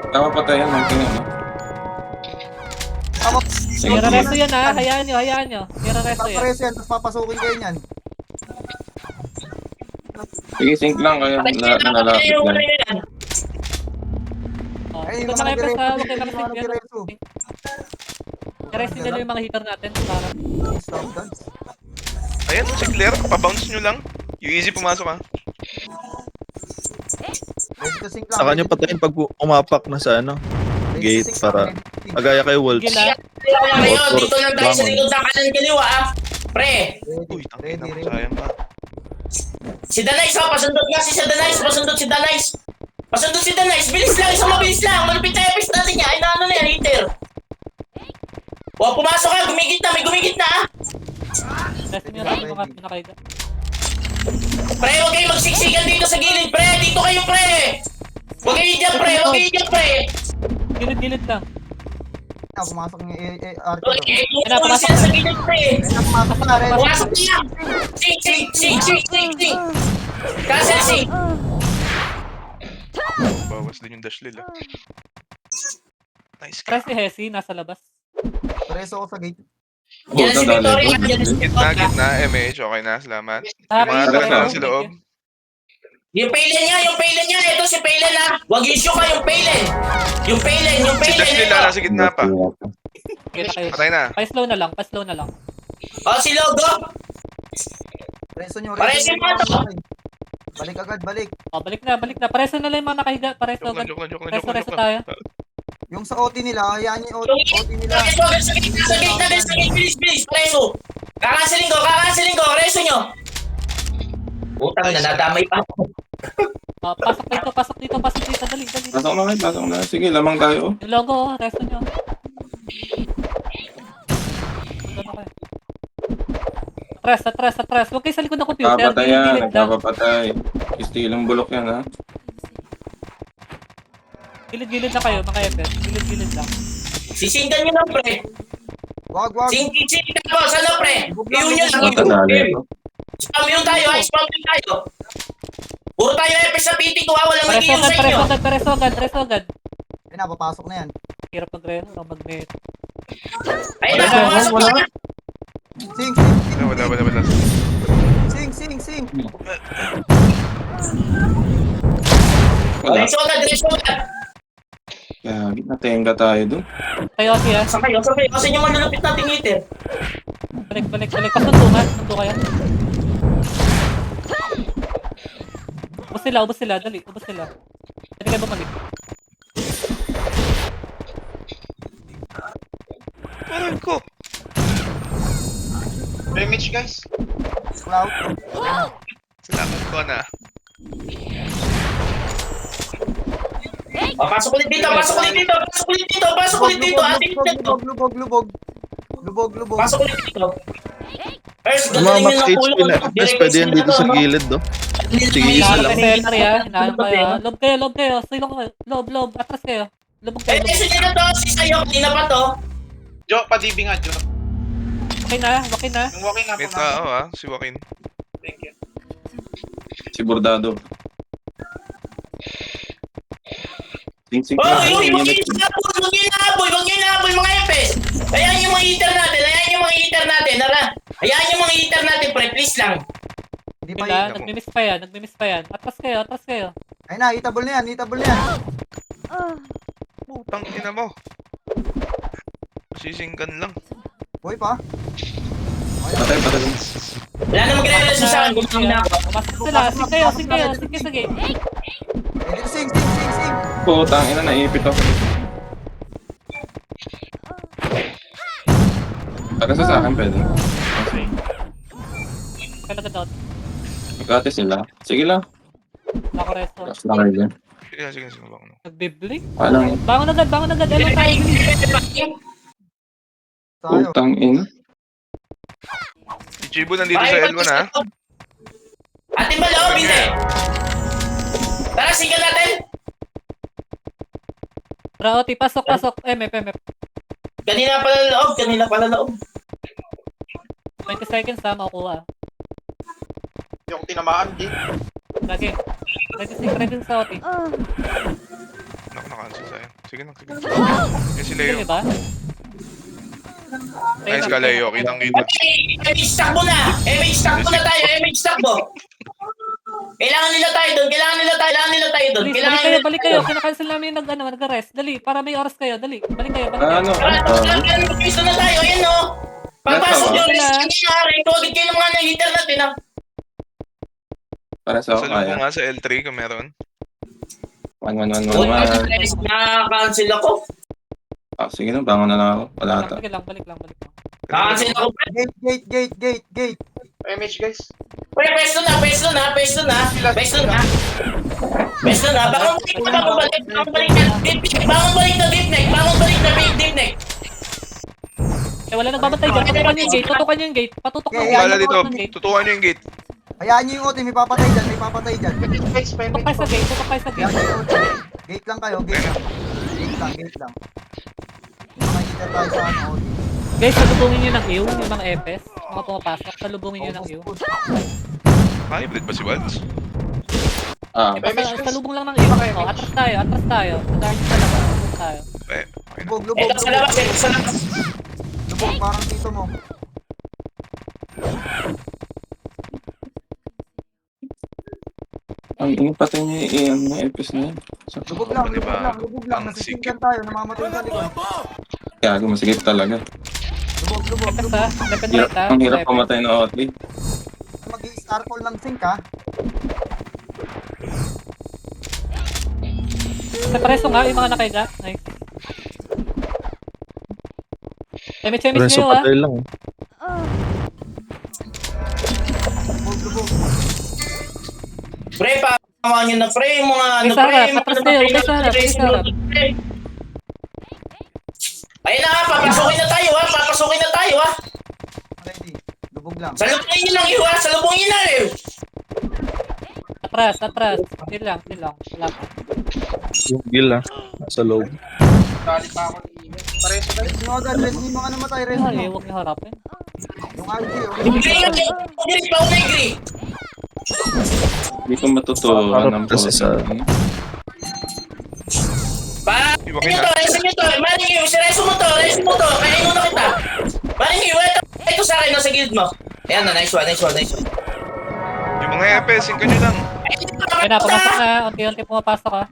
[SPEAKER 5] Tama patay yan, magtingin mo.
[SPEAKER 2] Sige, resto yan ha. Hayaan nyo. Resto yan.
[SPEAKER 6] Papareso yan, tapos papasukin kayo niyan.
[SPEAKER 5] Sige, sync lang kayo. Nalalapit yan.
[SPEAKER 2] Oh,
[SPEAKER 6] Ay,
[SPEAKER 2] likod
[SPEAKER 6] yung
[SPEAKER 2] mga
[SPEAKER 6] mga
[SPEAKER 2] EPS ha.
[SPEAKER 6] nagre-reso,
[SPEAKER 2] Huwag kayo
[SPEAKER 6] yung mga
[SPEAKER 2] nakasig yan.
[SPEAKER 6] nagre-reso.
[SPEAKER 2] Resto nyo lang yung mga hitter natin. Para.
[SPEAKER 6] Stop guns.
[SPEAKER 3] Ayan, si Claire. Pa-bounce nyo lang. Yung easy pumasok ha.
[SPEAKER 6] Ready to sync lang.
[SPEAKER 8] Saka nyo patayin pag umapak na sa
[SPEAKER 6] Ready to
[SPEAKER 8] gate
[SPEAKER 6] sync
[SPEAKER 8] para
[SPEAKER 6] lang, ready to sync.
[SPEAKER 8] agaya kay Wolves.
[SPEAKER 2] Gila.
[SPEAKER 1] Kayo, dito lang tayo sa likod ng kanan kaliwa ah. Pre,
[SPEAKER 3] Uy, tangina
[SPEAKER 6] Ready,
[SPEAKER 3] mo. Sayang pa.
[SPEAKER 1] si Danais ha, pasundot nga si Danais, pasundot si Danais. Pasundot si Danais, bilis lang, isang mabilis lang. Malupit na epic natin niya, ay na ano na yan, hitter. O, pumasok ka, may gumigit na ah.
[SPEAKER 2] Resto nyo lang yung mga nakahiga.
[SPEAKER 1] Pre, huwag kayo magsiksikan dito sa gilid, pre, dito kayo pre. Huwag kayo dyan pre.
[SPEAKER 2] Gilid lang.
[SPEAKER 6] Ah, pumasok yung RT.
[SPEAKER 1] Huwag kayo sila sa gilid pre.
[SPEAKER 6] Pumasok na, ready.
[SPEAKER 1] Pumasok niya. Sing. Cancel sing.
[SPEAKER 3] Bawas din yung dash lila. Nice ka.
[SPEAKER 2] Press si Hesi, nasa labas.
[SPEAKER 6] Reso ako sa gate.
[SPEAKER 1] Yan si Victoria, yan si Victoria.
[SPEAKER 3] Gitna, MH. Okay na, salamat.
[SPEAKER 2] Ah,
[SPEAKER 3] Yung mga
[SPEAKER 2] resto,
[SPEAKER 3] rest na lang
[SPEAKER 2] resto.
[SPEAKER 3] sa loob.
[SPEAKER 1] Yung paylen niya, ito si paylen ha. Huwag issue ka yung paylen. Yung
[SPEAKER 3] Si
[SPEAKER 1] paylen
[SPEAKER 3] dash lila
[SPEAKER 1] ito.
[SPEAKER 3] nasa gitna pa.
[SPEAKER 2] Kita kayo.
[SPEAKER 3] Patay na.
[SPEAKER 2] Pa-slow na lang.
[SPEAKER 1] O, si Logo.
[SPEAKER 6] Reso nyo,
[SPEAKER 1] Pareso yung mga to.
[SPEAKER 6] Balik agad, balik.
[SPEAKER 2] Oh, balik na. Pareso na lang yung mga nakahiga. Pareso agad.
[SPEAKER 3] Joke
[SPEAKER 2] Resto
[SPEAKER 3] lang.
[SPEAKER 2] tayo.
[SPEAKER 6] Yung sa OT nila, hayaan nyo yung OT nila.
[SPEAKER 1] Sa gate, bilis, preso. Kakasaling ko, reso nyo. Utang na, nadamay pa.
[SPEAKER 2] Oh, pasok dito. Dali.
[SPEAKER 5] Pasok na kayo, pasok na. Sige, lamang tayo.
[SPEAKER 2] Yung logo, resto nyo. Punta na kayo. Atras. Huwag kayo sa likod ng computer.
[SPEAKER 5] Nagpapatay yan,
[SPEAKER 2] Gilid-gilid lang.
[SPEAKER 5] nagpapatay. Istilang bulok yan, ha?
[SPEAKER 2] Gilid-gilid lang kayo, mga FS. Gilid-gilid lang.
[SPEAKER 1] Sisinggan nyo lang, pre.
[SPEAKER 6] Wag.
[SPEAKER 1] Singgan po, sana, pre. Iyon nyo lang.
[SPEAKER 5] Matadali ito.
[SPEAKER 1] Spam yun tayo, spam yun tayo. Puro tayo FS sa PT ko, walang nag-iyon sa inyo.
[SPEAKER 2] Pares-ogad.
[SPEAKER 6] Ayun na, papasok na yan.
[SPEAKER 2] Hirap mag-reno, mag-net.
[SPEAKER 1] Ayun na, pumasok na.
[SPEAKER 6] Sing.
[SPEAKER 3] Wala.
[SPEAKER 6] Sing.
[SPEAKER 5] Wala.
[SPEAKER 1] Diretso agad.
[SPEAKER 5] Kaya, natenga tayo dun.
[SPEAKER 2] Kayo, Oti, ha?
[SPEAKER 1] Saan kayo? Kasi yung malulupit nating hitter.
[SPEAKER 2] Balik. Pasundo kayo. Ubus sila, dali. Dali kayo bumalik.
[SPEAKER 3] Parang ko.
[SPEAKER 7] Damage, guys.
[SPEAKER 6] Cloud.
[SPEAKER 3] Salamat ko na.
[SPEAKER 1] Pasok ulit dito. Ating dito.
[SPEAKER 6] Lubog.
[SPEAKER 1] Pasok ulit dito. First,
[SPEAKER 8] Yung mga
[SPEAKER 1] dadalhin
[SPEAKER 8] max
[SPEAKER 1] nyo ng
[SPEAKER 8] HP
[SPEAKER 1] kulong.
[SPEAKER 8] na FPS, pwede yan dito sa gilid, do. Sige, isa lang.
[SPEAKER 2] Celery, ha? Hinahanap kayo. Lob kayo. Silong kayo. Lob. Atras kayo. Lubog kayo.
[SPEAKER 1] Kasi nyo na to, si Sayo, kanina pa to.
[SPEAKER 7] Jo, padibi nga, Jo.
[SPEAKER 2] Okay na.
[SPEAKER 7] Yung walking na
[SPEAKER 3] May
[SPEAKER 7] po
[SPEAKER 3] tao si Joaquin.
[SPEAKER 7] Thank you.
[SPEAKER 5] Si Bordado. Sing
[SPEAKER 1] Oh,
[SPEAKER 5] ka.
[SPEAKER 1] huwag nyo inahabol, mga FS. Hayaan yung mga hitter natin, Hayaan yung mga hitter natin, pre, please lang.
[SPEAKER 6] Hindi pa
[SPEAKER 2] Wala,
[SPEAKER 6] yun.
[SPEAKER 2] nagmi-miss pa yan. Atras kayo.
[SPEAKER 6] Ayun na, hitable na yan.
[SPEAKER 3] Putang ina mo. Sisinggan lang.
[SPEAKER 6] Boy pa.
[SPEAKER 5] Patay.
[SPEAKER 1] Wala na magre-relasyon sa akin, gumamit na ako.
[SPEAKER 2] Pumasok sila. Sing kayo sa gate.
[SPEAKER 6] Dito, sing.
[SPEAKER 5] Putang ina, naipit ako. Para sa akin, pwede. Okay.
[SPEAKER 2] Kaya nag-dot.
[SPEAKER 5] Magkate sila. Sige lang.
[SPEAKER 2] Wala ko resto.
[SPEAKER 5] Last na kayo dyan.
[SPEAKER 3] Sige. Baka na.
[SPEAKER 2] Nag-bibli.
[SPEAKER 5] Paano?
[SPEAKER 2] Bangon agad. Ewan tayo.
[SPEAKER 6] Tayo.
[SPEAKER 5] Putang ina.
[SPEAKER 3] Si Chibo nandito sa L1 ha.
[SPEAKER 1] Atin ba loob, hindi? Tara, single natin.
[SPEAKER 2] Oti, pasok. MF.
[SPEAKER 1] Kanina pala loob.
[SPEAKER 2] 20 seconds ha, makukuha.
[SPEAKER 7] Hindi ako tinamaan, G.
[SPEAKER 2] Lagi. Ready sa Oti.
[SPEAKER 3] Naku, naka-cancel sa'yo. Sige lang. Yan si Leo.
[SPEAKER 2] Sige ba?
[SPEAKER 3] Nice ka, Leo. Kitang-kita.
[SPEAKER 1] MH takbo na tayo, Kailangan nila tayo doon.
[SPEAKER 2] Balik kayo. Kinakancel namin yung nag-rest. Dali, para may oras kayo. Dali, balik kayo.
[SPEAKER 5] Ano?
[SPEAKER 1] Piso na tayo, ayan o. Pagpasok nyo,
[SPEAKER 2] Wala.
[SPEAKER 1] tuwagin kayo ng mga nag-hitter natin ha.
[SPEAKER 5] Para sa ako
[SPEAKER 3] Salubong
[SPEAKER 5] kaya.
[SPEAKER 3] nga sa L3 kung meron.
[SPEAKER 5] 1.
[SPEAKER 1] Nakakancel ako.
[SPEAKER 5] Sige na, bangon na lang ako. Wala ata.
[SPEAKER 2] Balik lang.
[SPEAKER 1] Nakakancel ako.
[SPEAKER 6] Gate.
[SPEAKER 7] MH, guys.
[SPEAKER 1] Pre, pwesto na. Bangon balik na deep neck.
[SPEAKER 2] Wala nagbabatay dyan. Tutukan nyo yung gate. Patutok
[SPEAKER 6] Okay,
[SPEAKER 3] Wala dito.
[SPEAKER 2] yung gate.
[SPEAKER 3] Tutukan nyo yung gate.
[SPEAKER 6] Hayaan nyo yung OT, may papatay dyan.
[SPEAKER 7] Guys, pa
[SPEAKER 2] Tutok kayo sa gate.
[SPEAKER 6] Hayaan nyo yung OT. Gate lang kayo, gate lang. Mga hitter tayo sa OT.
[SPEAKER 2] Guys, salubungin nyo ng ew, yung mga EPS. Mga pumapasok, salubungin nyo ng ew.
[SPEAKER 3] Hybrid ba si Waltz?
[SPEAKER 2] Basta salubong lang ng ew. Atras tayo. Dahil sa labas, tayo.
[SPEAKER 3] Okay na.
[SPEAKER 6] Lubog.
[SPEAKER 1] Ito sa labas.
[SPEAKER 6] Lubog, parang tito mo.
[SPEAKER 5] Ang inipatay niya yung EPS na yan.
[SPEAKER 6] Lubog lang. Nasisinggan tayo, namamatay sa likod.
[SPEAKER 5] Kaya gumasigit talaga.
[SPEAKER 6] Lubog.
[SPEAKER 2] EPS ha, weapon right ha.
[SPEAKER 5] Ang hirap pamatay na OT.
[SPEAKER 6] Mag-i-star call ng sync ha.
[SPEAKER 2] Sa preso nga, yung mga nakaiga. Nice. Chemis
[SPEAKER 8] Preso
[SPEAKER 2] nyo ha.
[SPEAKER 8] patay lang.
[SPEAKER 6] Lubog.
[SPEAKER 1] Pre, pakamaan nyo na pre, yung mga
[SPEAKER 2] May sarap, patras kayo, may sarap.
[SPEAKER 1] Ayun na nga, papasukin na tayo ha.
[SPEAKER 6] Ready. Lubog lang.
[SPEAKER 1] Salubungin nyo lang, Iwa. Salubungin nyo lang, eh.
[SPEAKER 2] Atras, atras. Chill lang, chill lang. Wala pa.
[SPEAKER 8] Yung Gil nasa loob.
[SPEAKER 7] Dali pa ako ni Ian. Pareho sa
[SPEAKER 6] Rest nyo agad, rest nyo yung mga namatay, rest
[SPEAKER 2] Ay,
[SPEAKER 6] nyo.
[SPEAKER 2] huwag niyo harapin.
[SPEAKER 6] Yung RG, okay.
[SPEAKER 1] Yung Gray nga, yung Gray. Pauna yung Gray.
[SPEAKER 5] Hindi ko matutuwa ng
[SPEAKER 8] Kasi sa-
[SPEAKER 1] Para,
[SPEAKER 3] Iwag
[SPEAKER 1] nyo
[SPEAKER 3] na.
[SPEAKER 1] to, resin nyo to. Maring Iwa, si resin mo to, resin mo to. Kainin mo na kita. Maring Iwa, ito sa akin, nasa guild mo. Ayan na, nice one, nice one, nice one.
[SPEAKER 3] Yung mga EPS, ka nyo lang.
[SPEAKER 2] Ayun na, pumasok na. Unti-unti pumapasok ha.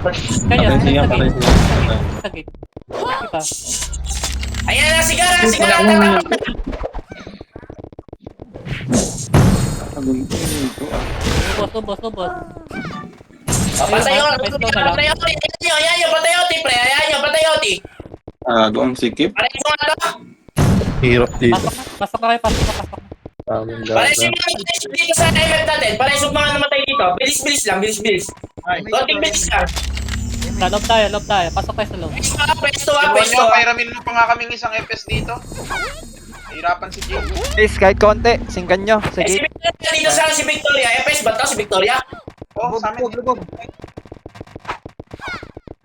[SPEAKER 2] Kaya,
[SPEAKER 5] Patay siya, patay siya.
[SPEAKER 2] sa gate. Kita.
[SPEAKER 1] Ayan na, sigara, sigara. Tatapos na.
[SPEAKER 5] Kagunto nito
[SPEAKER 2] Ubos, ubos.
[SPEAKER 1] Patayo,
[SPEAKER 2] Ayun,
[SPEAKER 1] patayo, ayan nyo, patayo, pre, ayan nyo, patayo,
[SPEAKER 5] Agong sikip.
[SPEAKER 1] Pareho nga to.
[SPEAKER 8] Hirap dito.
[SPEAKER 2] Pasok na kayo, pasok na.
[SPEAKER 8] Tamang
[SPEAKER 1] Pareho
[SPEAKER 8] gada.
[SPEAKER 1] yung mga namatay dito sa MF natin. Pareho yung mga namatay dito. Bilis-bilis lang, bilis-bilis. Konting bilis lang.
[SPEAKER 2] Sa loob tayo. Pasok tayo sa loob.
[SPEAKER 1] Pwesto
[SPEAKER 7] Iwan nyo, pairamin mo pa nga kaming isang FS dito. Hirapan si Jim.
[SPEAKER 10] Please, kahit konti. Singkan nyo.
[SPEAKER 1] Eh, si
[SPEAKER 10] Sige.
[SPEAKER 1] Victoria dito sa si Victoria. FS ba to si Victoria?
[SPEAKER 7] Oh, sa amin.
[SPEAKER 6] Lubog, lubog.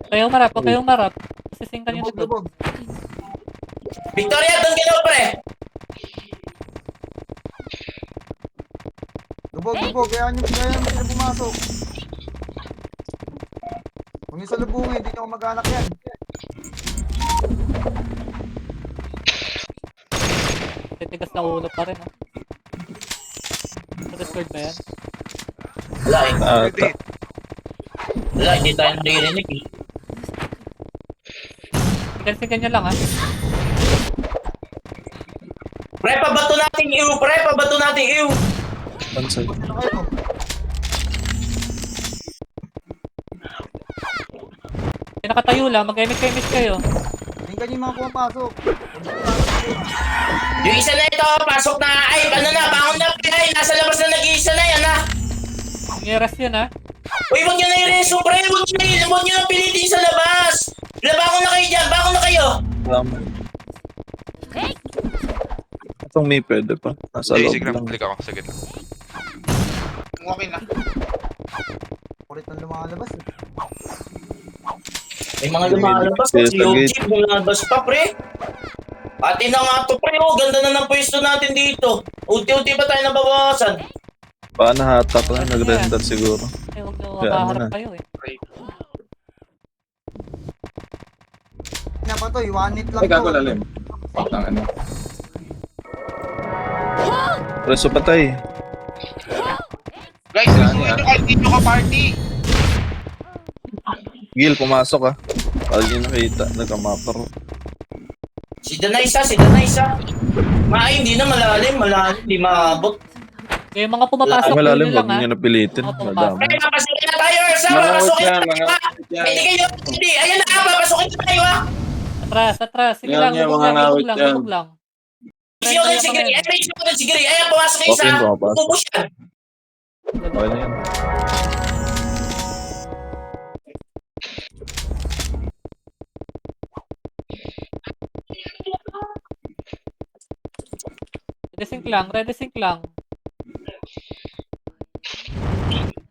[SPEAKER 2] Huwag kayong marap. Sisingkan yung
[SPEAKER 6] Lubog,
[SPEAKER 2] likod.
[SPEAKER 6] lubog.
[SPEAKER 1] Victoria, doon ka daw, pre.
[SPEAKER 6] Lubog. Kaya nyo sila pumasok. Kung yung sa lubungin, hindi nyo mag-anak yan.
[SPEAKER 2] Titigas na ulo pa rin. Sa Discord ba yan?
[SPEAKER 1] Wala eh.
[SPEAKER 3] Pwede.
[SPEAKER 1] Wala, hindi tayo naririnig eh.
[SPEAKER 2] Singkan nyo lang ha.
[SPEAKER 1] Pre, pabato natin ew. Pre, pabato natin ew.
[SPEAKER 8] Pansay.
[SPEAKER 6] Ano kayo?
[SPEAKER 2] Nakatayo lang, mag-emit kayo.
[SPEAKER 6] Tingnan nyo yung mga pumapasok.
[SPEAKER 1] Yung isa na ito, pasok na. Ay, ano na, bangon na, pre. Ay, nasa labas na nag-iisa na yan, ha.
[SPEAKER 2] Nag-rest yun ha.
[SPEAKER 1] Uy, huwag nyo na yung reso, pre. Huwag nyo na pilitin sa labas. Bangon na kayo dyan, bangon na kayo.
[SPEAKER 8] Tama. Itong may pwede pa. Nasa
[SPEAKER 3] Sige,
[SPEAKER 8] loob
[SPEAKER 3] sige lang.
[SPEAKER 8] lang.
[SPEAKER 3] Click ako. Sige lang.
[SPEAKER 7] Okay na.
[SPEAKER 6] Kulit ng lumalabas eh.
[SPEAKER 1] May mga lumalabas.
[SPEAKER 8] Sige,
[SPEAKER 1] Si
[SPEAKER 8] sa
[SPEAKER 1] Yogi,
[SPEAKER 8] gate.
[SPEAKER 1] lumalabas pa, pre. Pati na nga to, pre. Oh, ganda na ng pwesto natin dito. Unti-unti pa tayo nababawasan.
[SPEAKER 8] Paano hatak na? Nag-render siguro.
[SPEAKER 2] Eh, huwag nyo
[SPEAKER 8] Kaya ano
[SPEAKER 2] makaharap
[SPEAKER 8] na.
[SPEAKER 2] kayo eh.
[SPEAKER 6] Kaya pa to, 1 hit lang
[SPEAKER 5] Ay, gago lalim. Patang ano.
[SPEAKER 8] Preso patay.
[SPEAKER 7] Guys, risuin nyo kahit dito ka party.
[SPEAKER 8] Gil, pumasok ka. Pag nyo nakita, nagkamaparo.
[SPEAKER 1] Si Danais, ha. Hindi na malalim, di maabot.
[SPEAKER 2] Yung mga pumapasok,
[SPEAKER 8] Ang malalim,
[SPEAKER 2] yun lang
[SPEAKER 8] wag
[SPEAKER 2] ha.
[SPEAKER 8] nyo napilitin.
[SPEAKER 2] Mga
[SPEAKER 8] Madami.
[SPEAKER 1] Pre, papasukin na tayo, Ersa.
[SPEAKER 5] Mga
[SPEAKER 1] Papasukin
[SPEAKER 5] yan,
[SPEAKER 1] na
[SPEAKER 5] mga
[SPEAKER 1] tayo.
[SPEAKER 5] yan.
[SPEAKER 1] Hindi kayo, hindi. Ayan na, papasukin na tayo, ha.
[SPEAKER 2] Atras. Sige
[SPEAKER 5] Yan,
[SPEAKER 2] lang,
[SPEAKER 5] yan,
[SPEAKER 2] lubog
[SPEAKER 5] mga
[SPEAKER 2] lang,
[SPEAKER 5] ngawit yan.
[SPEAKER 2] lubog lang.
[SPEAKER 1] Si Yogi, si Gray. Si Gray. Ayan, pumasok kayo
[SPEAKER 8] Okay,
[SPEAKER 1] sa
[SPEAKER 8] pumapasok.
[SPEAKER 1] ubus yan.
[SPEAKER 8] Okay na yan.
[SPEAKER 2] Ready sync lang.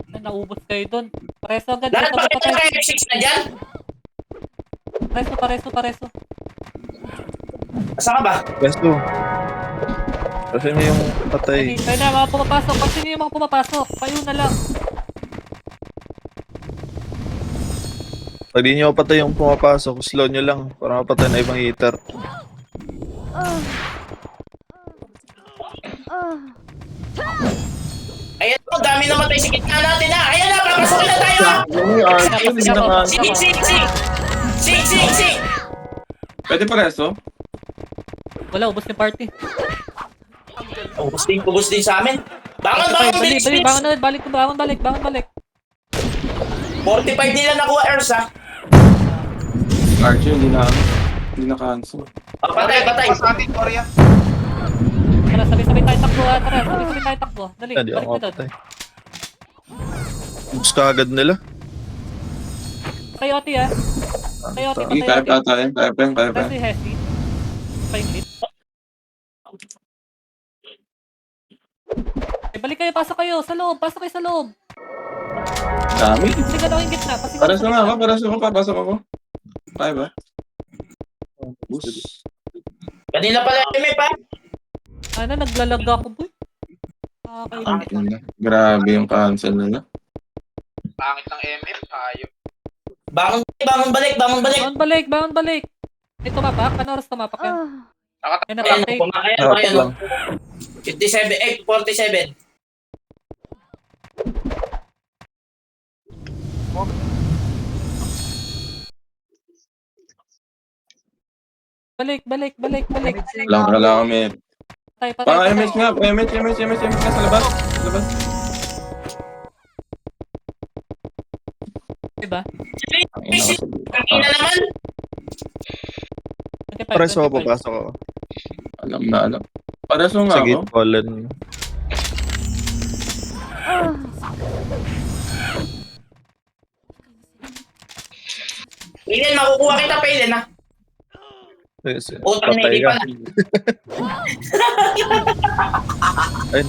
[SPEAKER 2] Ay, naubos kayo dun. Pareso agad,
[SPEAKER 1] Lahat
[SPEAKER 2] pareso
[SPEAKER 1] ba
[SPEAKER 2] agad
[SPEAKER 1] kayo
[SPEAKER 2] patay.
[SPEAKER 1] F6 na dyan?
[SPEAKER 2] Pareso.
[SPEAKER 1] Asa ka ba?
[SPEAKER 8] Preso. Kasi mo yung patay.
[SPEAKER 2] Kaya na, mga pumapasok. Pag sino yung mga pumapasok, payo na lang.
[SPEAKER 8] Pag di nyo patay yung pumapasok, slow nyo lang para mapatay na ibang hitter.
[SPEAKER 1] Ayan po, dami namatay sa gitna natin, ha. Ayan na, papasukin na tayo, ha.
[SPEAKER 5] Yung RG, hindi na
[SPEAKER 1] Sing.
[SPEAKER 5] Pwede pareso?
[SPEAKER 2] Wala, ubos yung party.
[SPEAKER 1] Ubus din sa amin. Bangon,
[SPEAKER 2] Bali,
[SPEAKER 1] bilis.
[SPEAKER 2] bangon, balik.
[SPEAKER 1] 45 nila nakuha, Ersa.
[SPEAKER 5] RG, hindi na cancel.
[SPEAKER 1] Oh, patay.
[SPEAKER 7] Sa atin, Korea.
[SPEAKER 2] Tara, sabay-sabay tayo takbo ha. Dali,
[SPEAKER 8] Hindi
[SPEAKER 2] balik
[SPEAKER 8] ako
[SPEAKER 2] na doon.
[SPEAKER 8] mapatay. Ubus ka agad nila.
[SPEAKER 2] Patay Oti ha. Patay Oti,
[SPEAKER 5] Kaya pa tayo. Kaya pa.
[SPEAKER 2] Patay si Hesi. Patay yung lead. balik kayo, pasok kayo sa loob, pasok kayo sa loob.
[SPEAKER 5] Dami.
[SPEAKER 2] Pasingan ako yung gitna, pasingan
[SPEAKER 5] Para
[SPEAKER 2] ako
[SPEAKER 5] sa ako, papasok ako. Kaya ba? Bus.
[SPEAKER 1] Kanina pala may pa.
[SPEAKER 2] Ano, naglalag ako, boy. Okay.
[SPEAKER 5] Grabe yung cancel nila.
[SPEAKER 7] Pangit ng MF, ayop.
[SPEAKER 1] Bangon balik.
[SPEAKER 2] Bangon balik. Ito tumapak, ano oras tumapak yan? Yan
[SPEAKER 1] Ayan,
[SPEAKER 2] napak,
[SPEAKER 1] pumakaya
[SPEAKER 8] Dapat
[SPEAKER 1] ayan.
[SPEAKER 8] lang.
[SPEAKER 1] 47.
[SPEAKER 2] balik.
[SPEAKER 5] Lang kailangan may...
[SPEAKER 2] Patay.
[SPEAKER 5] MH nga, MH nga sa labas. Sa labas.
[SPEAKER 2] Diba?
[SPEAKER 1] Kanina naman.
[SPEAKER 2] 25,
[SPEAKER 8] Pares ako
[SPEAKER 2] 25.
[SPEAKER 8] papasok ako.
[SPEAKER 5] Alam na. Para sa nga
[SPEAKER 8] Sa
[SPEAKER 5] ako.
[SPEAKER 8] gate fallen.
[SPEAKER 1] Pailen, makukuha kita Pailen ha.
[SPEAKER 8] Yes,
[SPEAKER 1] Utang na
[SPEAKER 8] patay
[SPEAKER 1] hindi
[SPEAKER 8] ka.
[SPEAKER 1] pala.
[SPEAKER 8] Ayun,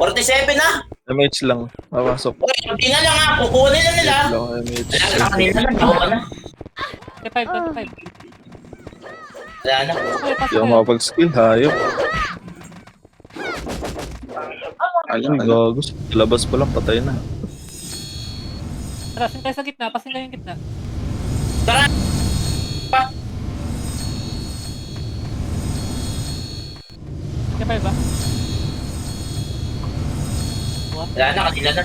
[SPEAKER 1] 47 na.
[SPEAKER 8] MH lang. Papasok.
[SPEAKER 1] Okay, hindi na lang ha. Kukuha nila.
[SPEAKER 8] Lang MH.
[SPEAKER 1] Wala na kanina lang. Nakuha na.
[SPEAKER 2] 25.
[SPEAKER 1] Wala na.
[SPEAKER 2] Okay, pasok
[SPEAKER 8] Hindi ako
[SPEAKER 2] kayo.
[SPEAKER 8] makapag-skill, hayop.
[SPEAKER 5] Alam na.
[SPEAKER 8] Gago. Labas pa lang, patay na.
[SPEAKER 2] Tara, sing kayo sa gitna, pasing kayo yung gitna.
[SPEAKER 1] Tara. Pa.
[SPEAKER 2] 25 ba?
[SPEAKER 1] Wala na kanina na.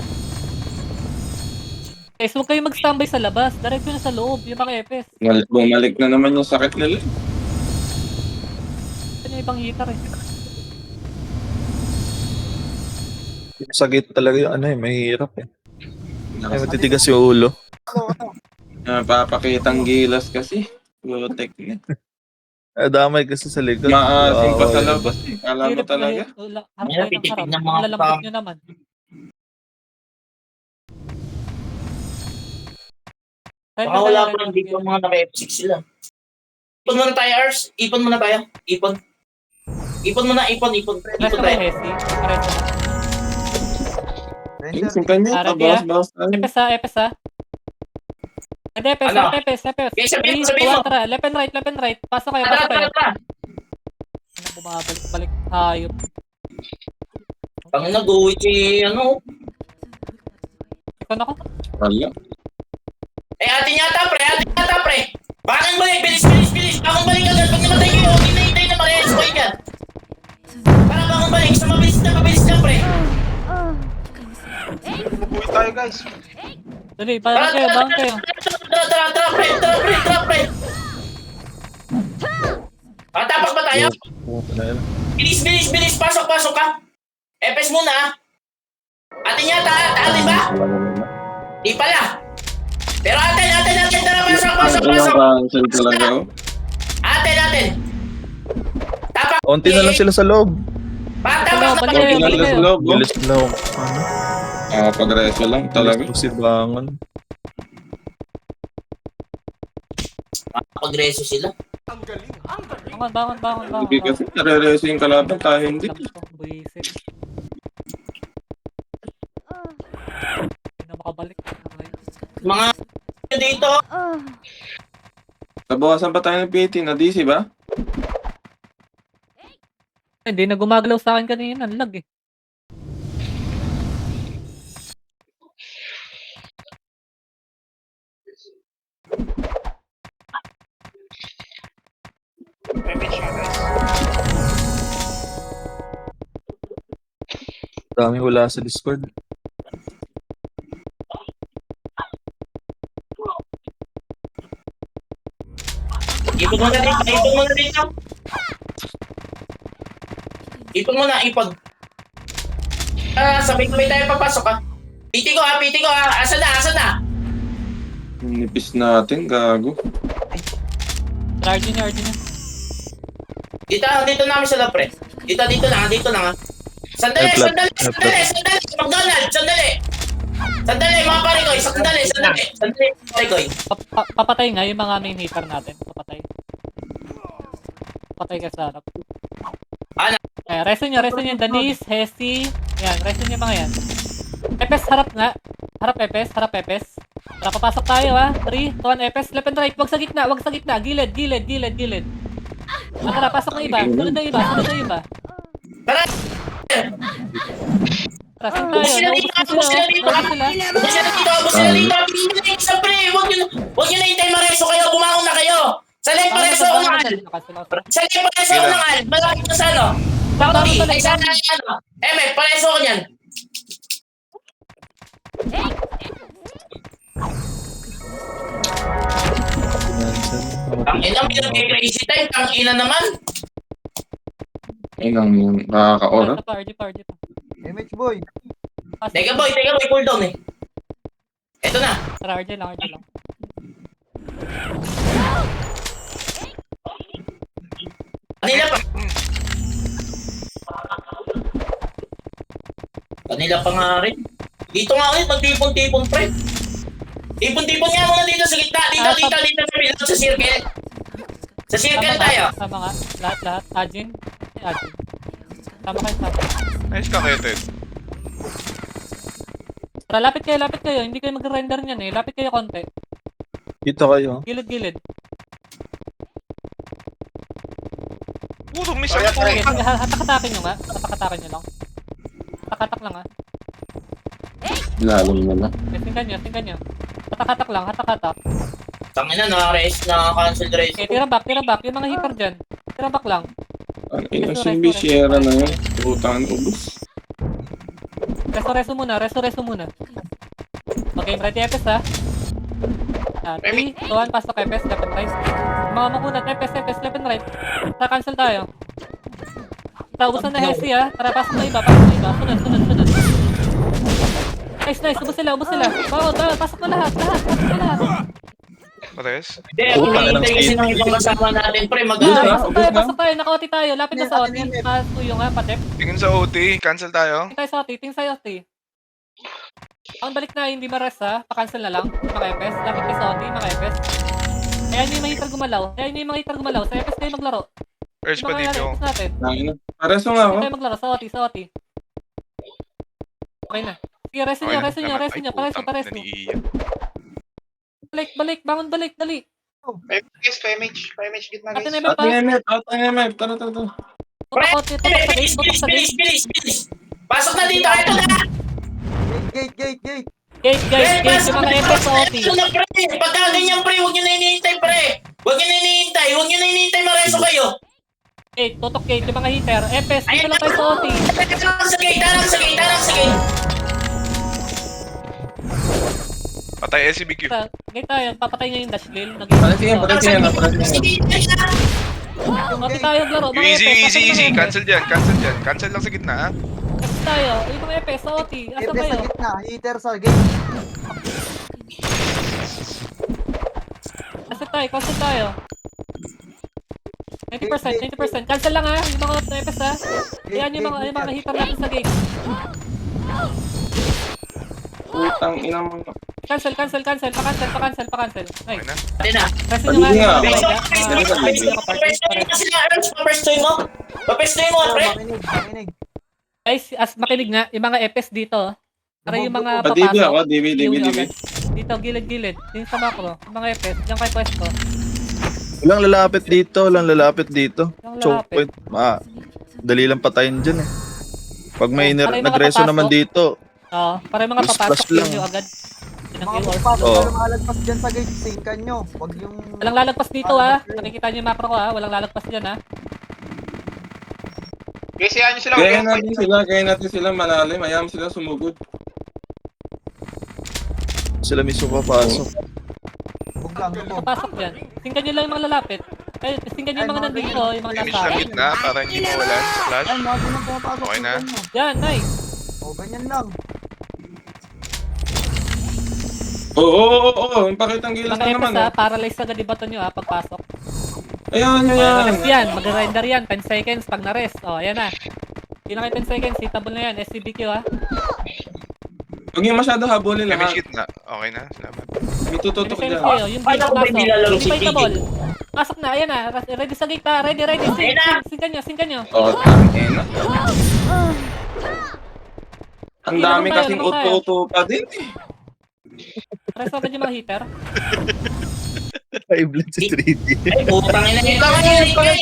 [SPEAKER 2] Guys, huwag kayo mag-standby sa labas. Diretso na sa loob, yung mga epes.
[SPEAKER 5] Bumalik na naman yung sakit nila.
[SPEAKER 2] Ito yung ibang hitar eh.
[SPEAKER 8] Sa gate talaga yung ano eh, mahirap eh. Ay, matitigas yung ulo.
[SPEAKER 5] Napapakitang gilas kasi. Putek niya.
[SPEAKER 8] Damay kasi sa likod.
[SPEAKER 5] Maasim pa sa
[SPEAKER 8] Oo,
[SPEAKER 5] labas eh. Alam mo talaga.
[SPEAKER 2] Harap
[SPEAKER 1] Yan,
[SPEAKER 2] tayo ng
[SPEAKER 1] pitik
[SPEAKER 2] harap.
[SPEAKER 1] ng mga
[SPEAKER 2] Lalambot
[SPEAKER 1] tao.
[SPEAKER 2] nyo naman.
[SPEAKER 1] Baka wala pa lang dito mga naka-F6 sila. Ipon muna tayo, Ars. Ipon muna tayo. Ipon muna. Ipon
[SPEAKER 2] Last na
[SPEAKER 1] tayo.
[SPEAKER 2] may Hesi. Pareto.
[SPEAKER 5] Yung kanya,
[SPEAKER 2] Ready,
[SPEAKER 5] tabas.
[SPEAKER 2] Epes ha. Hindi, epes.
[SPEAKER 1] Ano?
[SPEAKER 2] Epes.
[SPEAKER 1] Okay, sabihin
[SPEAKER 2] 3,
[SPEAKER 1] mo.
[SPEAKER 2] 2, 1, tara. Left and right. Pasok kayo.
[SPEAKER 1] Tara.
[SPEAKER 2] Ano, bumabalik. Hayop.
[SPEAKER 1] Pang nag-uwi si ano.
[SPEAKER 2] Ikaw na ko.
[SPEAKER 5] Wala.
[SPEAKER 1] Atin yata pre. Bakit balik? Bilis. Bakit balik agad? Pag namatay kayo, hinahintay na parehas ko yan. Para bakit balik? Sa mabilis na pre.
[SPEAKER 7] Bubuhay tayo guys.
[SPEAKER 2] Dali, bangon kayo.
[SPEAKER 1] Tara, pre. Tapak ba tayo? Bilis. Pasok ka. Epes muna ah. Atin yata, atin ba? Di pala. Pero atin. Tara, pasok.
[SPEAKER 5] Cancel talaga oh.
[SPEAKER 1] Atin. Tapak.
[SPEAKER 8] Konti na lang sila sa loob.
[SPEAKER 1] Tapak.
[SPEAKER 2] Balik
[SPEAKER 5] Konti
[SPEAKER 2] kayo.
[SPEAKER 5] lang sa loob oh.
[SPEAKER 8] Bilis na lang. Ano?
[SPEAKER 5] Pagreso lang talaga.
[SPEAKER 8] Bilis si Bangon.
[SPEAKER 1] Pagreso sila.
[SPEAKER 2] Bangon.
[SPEAKER 5] Hindi kasi nare-reso yung kalaban, tayo hindi.
[SPEAKER 2] Buisit. Hindi na makabalik.
[SPEAKER 1] Mga dito.
[SPEAKER 5] Nabawasan pa tayo ng PT na DC ba?
[SPEAKER 2] Hindi na gumagalaw sa akin kanina. Ang lag eh.
[SPEAKER 7] May match na guys.
[SPEAKER 8] Dami wala sa Discord.
[SPEAKER 1] Ipon muna dito. Ipon. Sabay tayo papasok ha. PT ko ha. Asan na?
[SPEAKER 5] Nipis natin, gago.
[SPEAKER 2] RG niya.
[SPEAKER 1] Dito namin sila pre. Dito lang ha. Sandali. McDonald, sandali, mga pare ko. Sandali, pare ko.
[SPEAKER 2] Papatay nga yung mga main hitter natin. Papatay ka sa harap. Resto nyo, Denise, Hesi. Yan, resto nyo mga yan. Epes, harap nga. Harap Epes. Tara, papasok tayo ha. 3, 2, 1, Epes. Left and right, wag sa gitna. Gilid. Tara, pasok na iba. Sunod na iba.
[SPEAKER 1] Tara!
[SPEAKER 2] Tara, saan tayo?
[SPEAKER 1] Ubus sila dito! Siyempre, huwag nyo na hintay mareso kayo. Bumangon na kayo. Sa left pareso ako ng al. Malapit na sa ano. Bakti, ay sana ano. Emet, pareso ko niyan. Ang ina, crazy time. Ang ina naman.
[SPEAKER 5] Ayun lang yung nakaka-ora.
[SPEAKER 2] RG pa.
[SPEAKER 6] MH boy.
[SPEAKER 1] Teka boy, cool down eh. Eto na.
[SPEAKER 2] Tara, RG lang.
[SPEAKER 1] Kanila pa nga rin. Dito nga ulit, magtipon-tipon pre. Tipon-tipon nga muna dito sa gitna. Dito sa middle, sa circle. Sa circle tayo.
[SPEAKER 2] Sama nga. Lahat. Ajin. Sama kayo.
[SPEAKER 3] Nice ka, Keted.
[SPEAKER 2] Tara, lapit kayo. Hindi kayo mag-render niyan eh. Lapit kayo konti.
[SPEAKER 8] Dito kayo.
[SPEAKER 2] Gilid.
[SPEAKER 3] Puro, miss
[SPEAKER 7] Kaya
[SPEAKER 3] ako.
[SPEAKER 2] Okay, hatak-hatakin nyo nga. Hatak-hatakin nyo lang. Hatak lang ha.
[SPEAKER 5] Lalong na na.
[SPEAKER 2] Tingnan nyo. Hatak-hatak lang, hatak-hatak.
[SPEAKER 1] Tangina na, na-cancel race.
[SPEAKER 2] Okay, tira back. Yung mga hitter dyan. Tira back lang.
[SPEAKER 5] Ano yung Silvi Sierra na yun? Utang ubus.
[SPEAKER 2] Resto muna. Okay, ready Epes ha. 3, 2, 1, pasok Epes, left and right. Mga makunat, Epes, left and right. Tara, cancel tayo. Tara, ubusan na Hesi ha. Tara, pasok na iba. Sunod. Nice, ubus sila. Bawal, pasok na lahat.
[SPEAKER 3] Pares?
[SPEAKER 1] Hindi, ako hinihintay kasi ng ibang kasama natin pre.
[SPEAKER 2] Pasok tayo, naka-OT tayo. Lapit na sa OT. Pasuyo nga, patep.
[SPEAKER 3] Tingin sa OT, cancel tayo.
[SPEAKER 2] Tingin sa OT. Ang balik na hindi ma-rest ha. Pa-cancel na lang. Mga Epes. Lapit kayo sa OT, mga Epes. Kaya hindi yung mga hitar gumalaw. Sa Epes kayo maglaro.
[SPEAKER 3] Urge pa dito.
[SPEAKER 2] Epes natin.
[SPEAKER 5] Pareso nga ako.
[SPEAKER 2] Kayo maglaro sa OT. Okay na. Sige, resto nyo. Pareso. Balik. Bangon balik. Dali.
[SPEAKER 7] PMH gitna
[SPEAKER 2] Atin
[SPEAKER 7] guys.
[SPEAKER 2] na pa.
[SPEAKER 5] Out NMF. Tara.
[SPEAKER 1] Bilis. Pasok na dito. Ito na.
[SPEAKER 6] Gate.
[SPEAKER 2] Gate. Yung mga Epes sa OT.
[SPEAKER 1] Ito na pre. Pagka ganyan pre, huwag nyo na hinihintay pre. Huwag nyo na hinihintay mareso kayo.
[SPEAKER 2] Gate. Tutok gate. Yung mga hitter. Epes. Dito lang tayo sa OT.
[SPEAKER 1] Tarang sa gate.
[SPEAKER 3] Patay SCBQ.
[SPEAKER 2] Gate tayo. Papatay niya yung dash drill.
[SPEAKER 5] Paresin yan.
[SPEAKER 2] OT tayo maglaro. Mga Epes.
[SPEAKER 3] Easy. Cancel dyan. Cancel lang sa gitna, ha?
[SPEAKER 2] Epes tayo. Yung mga Epes sa OT. Asa
[SPEAKER 6] Epes
[SPEAKER 2] kayo?
[SPEAKER 6] sa gitna. Hitter sa gate.
[SPEAKER 2] Cancel tayo. 90%. Cancel lang ha. Yung mga Epes ha. Ayan yung mga hitter natin sa gate.
[SPEAKER 5] Utang ina mo.
[SPEAKER 2] Cancel. Pa-cancel. Ay.
[SPEAKER 3] Okay na.
[SPEAKER 1] Atin na.
[SPEAKER 2] Kasi nyo nga.
[SPEAKER 1] Papestoy mo pre.
[SPEAKER 6] Makinig.
[SPEAKER 2] Guys, as makinig nga, yung mga Epes dito. Para yung mga
[SPEAKER 5] DB
[SPEAKER 2] papasok.
[SPEAKER 5] ako. DB.
[SPEAKER 2] Dito, gilid. Yung sa macro. Yung mga Epes. Diyan kayo pwesto.
[SPEAKER 8] Walang lalapit dito.
[SPEAKER 2] Walang
[SPEAKER 8] Choke
[SPEAKER 2] lalapit.
[SPEAKER 8] point. Dali lang patayin dyan eh. Pag may
[SPEAKER 2] Para yung mga
[SPEAKER 8] nagreso
[SPEAKER 2] papasok.
[SPEAKER 8] naman dito,
[SPEAKER 2] Oo. Para yung mga
[SPEAKER 8] Plus
[SPEAKER 2] papasok
[SPEAKER 8] lang.
[SPEAKER 2] yun yung agad. Yun ang
[SPEAKER 6] Mga
[SPEAKER 2] kill
[SPEAKER 6] papasok
[SPEAKER 8] Oo.
[SPEAKER 6] na lumalagpas dyan sa gate. Singkan nyo. Wag yung...
[SPEAKER 2] Walang lalagpas dito ha. Nakikita niyo yung macro ko ha. Walang lalagpas dyan ha.
[SPEAKER 7] Guys, yan nyo sila.
[SPEAKER 5] Gaya natin sila malalim. Ayaw sila sumugod.
[SPEAKER 8] sila mismo papasok.
[SPEAKER 6] Huwag lang.
[SPEAKER 2] Papasok dyan. Tingnan nyo lang yung mga lalapit. Tingnan nyo yung mga nandito. Yung mga
[SPEAKER 3] Image
[SPEAKER 2] nasa.
[SPEAKER 3] lang gitna para hindi mawalan sa flash.
[SPEAKER 6] Ay, mga ganun pumapasok.
[SPEAKER 3] Okay na.
[SPEAKER 6] tingnan nyo.
[SPEAKER 2] Yan, nice.
[SPEAKER 6] O, ganyan lang.
[SPEAKER 5] Oo. Pakitang gilas
[SPEAKER 2] Mga
[SPEAKER 5] na
[SPEAKER 2] Epes
[SPEAKER 5] naman.
[SPEAKER 2] ha. Paralyze agad yung bato nyo ha. Pagpasok.
[SPEAKER 5] Ayan.
[SPEAKER 2] Mag-rest yan. Mag-render yan. 10 seconds pag na-rest. O, ayan na. Hindi na kayo 10 seconds. Hitable na yan. SCBQ ha.
[SPEAKER 5] Huwag yung masyado habulin
[SPEAKER 3] Image
[SPEAKER 5] lahat.
[SPEAKER 3] gitna. Okay na. Salamat.
[SPEAKER 5] May tututok
[SPEAKER 2] Defense
[SPEAKER 5] dyan.
[SPEAKER 2] kayo. Yung
[SPEAKER 1] Ay,
[SPEAKER 2] big
[SPEAKER 1] naku,
[SPEAKER 2] pasok.
[SPEAKER 1] hindi lalaro
[SPEAKER 2] Hindi
[SPEAKER 1] si
[SPEAKER 2] pa
[SPEAKER 1] Gigi.
[SPEAKER 2] hitable. Pasok na, ayan na. Ready sa gate ha. Ready. Singkan nyo.
[SPEAKER 5] Oh, tangina. Ang dami
[SPEAKER 2] Ilan tayo,
[SPEAKER 5] kasing
[SPEAKER 2] ilan tayo?
[SPEAKER 5] uto-uto pa din eh.
[SPEAKER 2] Press agad yung mga heater.
[SPEAKER 8] Five blend si 3D.
[SPEAKER 1] Ay, putang ina nito.
[SPEAKER 5] Tangina, pala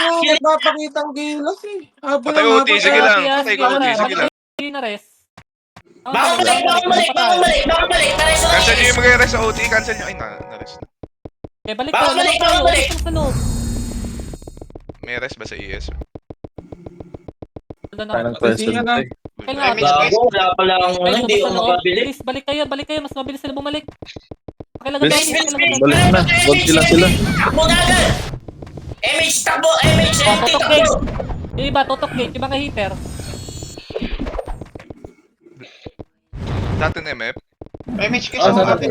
[SPEAKER 5] mo, magpapakita ang gilas eh. Habol
[SPEAKER 3] Patay
[SPEAKER 5] ang
[SPEAKER 3] OT,
[SPEAKER 5] habol.
[SPEAKER 3] sige lang.
[SPEAKER 2] Sige,
[SPEAKER 3] Patay
[SPEAKER 2] sige,
[SPEAKER 3] ka, OT,
[SPEAKER 2] wala.
[SPEAKER 3] sige lang.
[SPEAKER 2] Hindi na res.
[SPEAKER 1] Baka balik. Tareso na
[SPEAKER 3] Cancel nyo
[SPEAKER 1] guys.
[SPEAKER 3] yung mag-rest sa OT, cancel nyo. Ay, na-rest na.
[SPEAKER 2] Okay, balik
[SPEAKER 1] Baka
[SPEAKER 2] tayo.
[SPEAKER 1] balik,
[SPEAKER 2] Balik tayo.
[SPEAKER 1] baka balik.
[SPEAKER 2] Ulit sa loob.
[SPEAKER 3] May rest ba sa ES?
[SPEAKER 2] Wala na.
[SPEAKER 8] Tayo ng present
[SPEAKER 5] Sige na.
[SPEAKER 8] eh.
[SPEAKER 2] Kailangan.
[SPEAKER 1] Gago, wala pala ang
[SPEAKER 2] Kayo,
[SPEAKER 1] hindi
[SPEAKER 2] basta
[SPEAKER 1] ako
[SPEAKER 2] loob.
[SPEAKER 1] makabili.
[SPEAKER 2] Please, balik kayo. Mas mabilis sila bumalik. Pakilagay
[SPEAKER 8] Bilis.
[SPEAKER 2] natin, pakilagay natin.
[SPEAKER 8] Balik na. Huwag sila.
[SPEAKER 1] Takbo na agad. MH takbo, MH
[SPEAKER 2] Oh,
[SPEAKER 1] empty
[SPEAKER 2] tutok
[SPEAKER 1] takbo.
[SPEAKER 2] gate. Yung iba, tutok gate. Yung mga heater.
[SPEAKER 3] Natin MF.
[SPEAKER 7] MH kayo
[SPEAKER 5] Ah,
[SPEAKER 7] sa
[SPEAKER 5] sa
[SPEAKER 7] atin.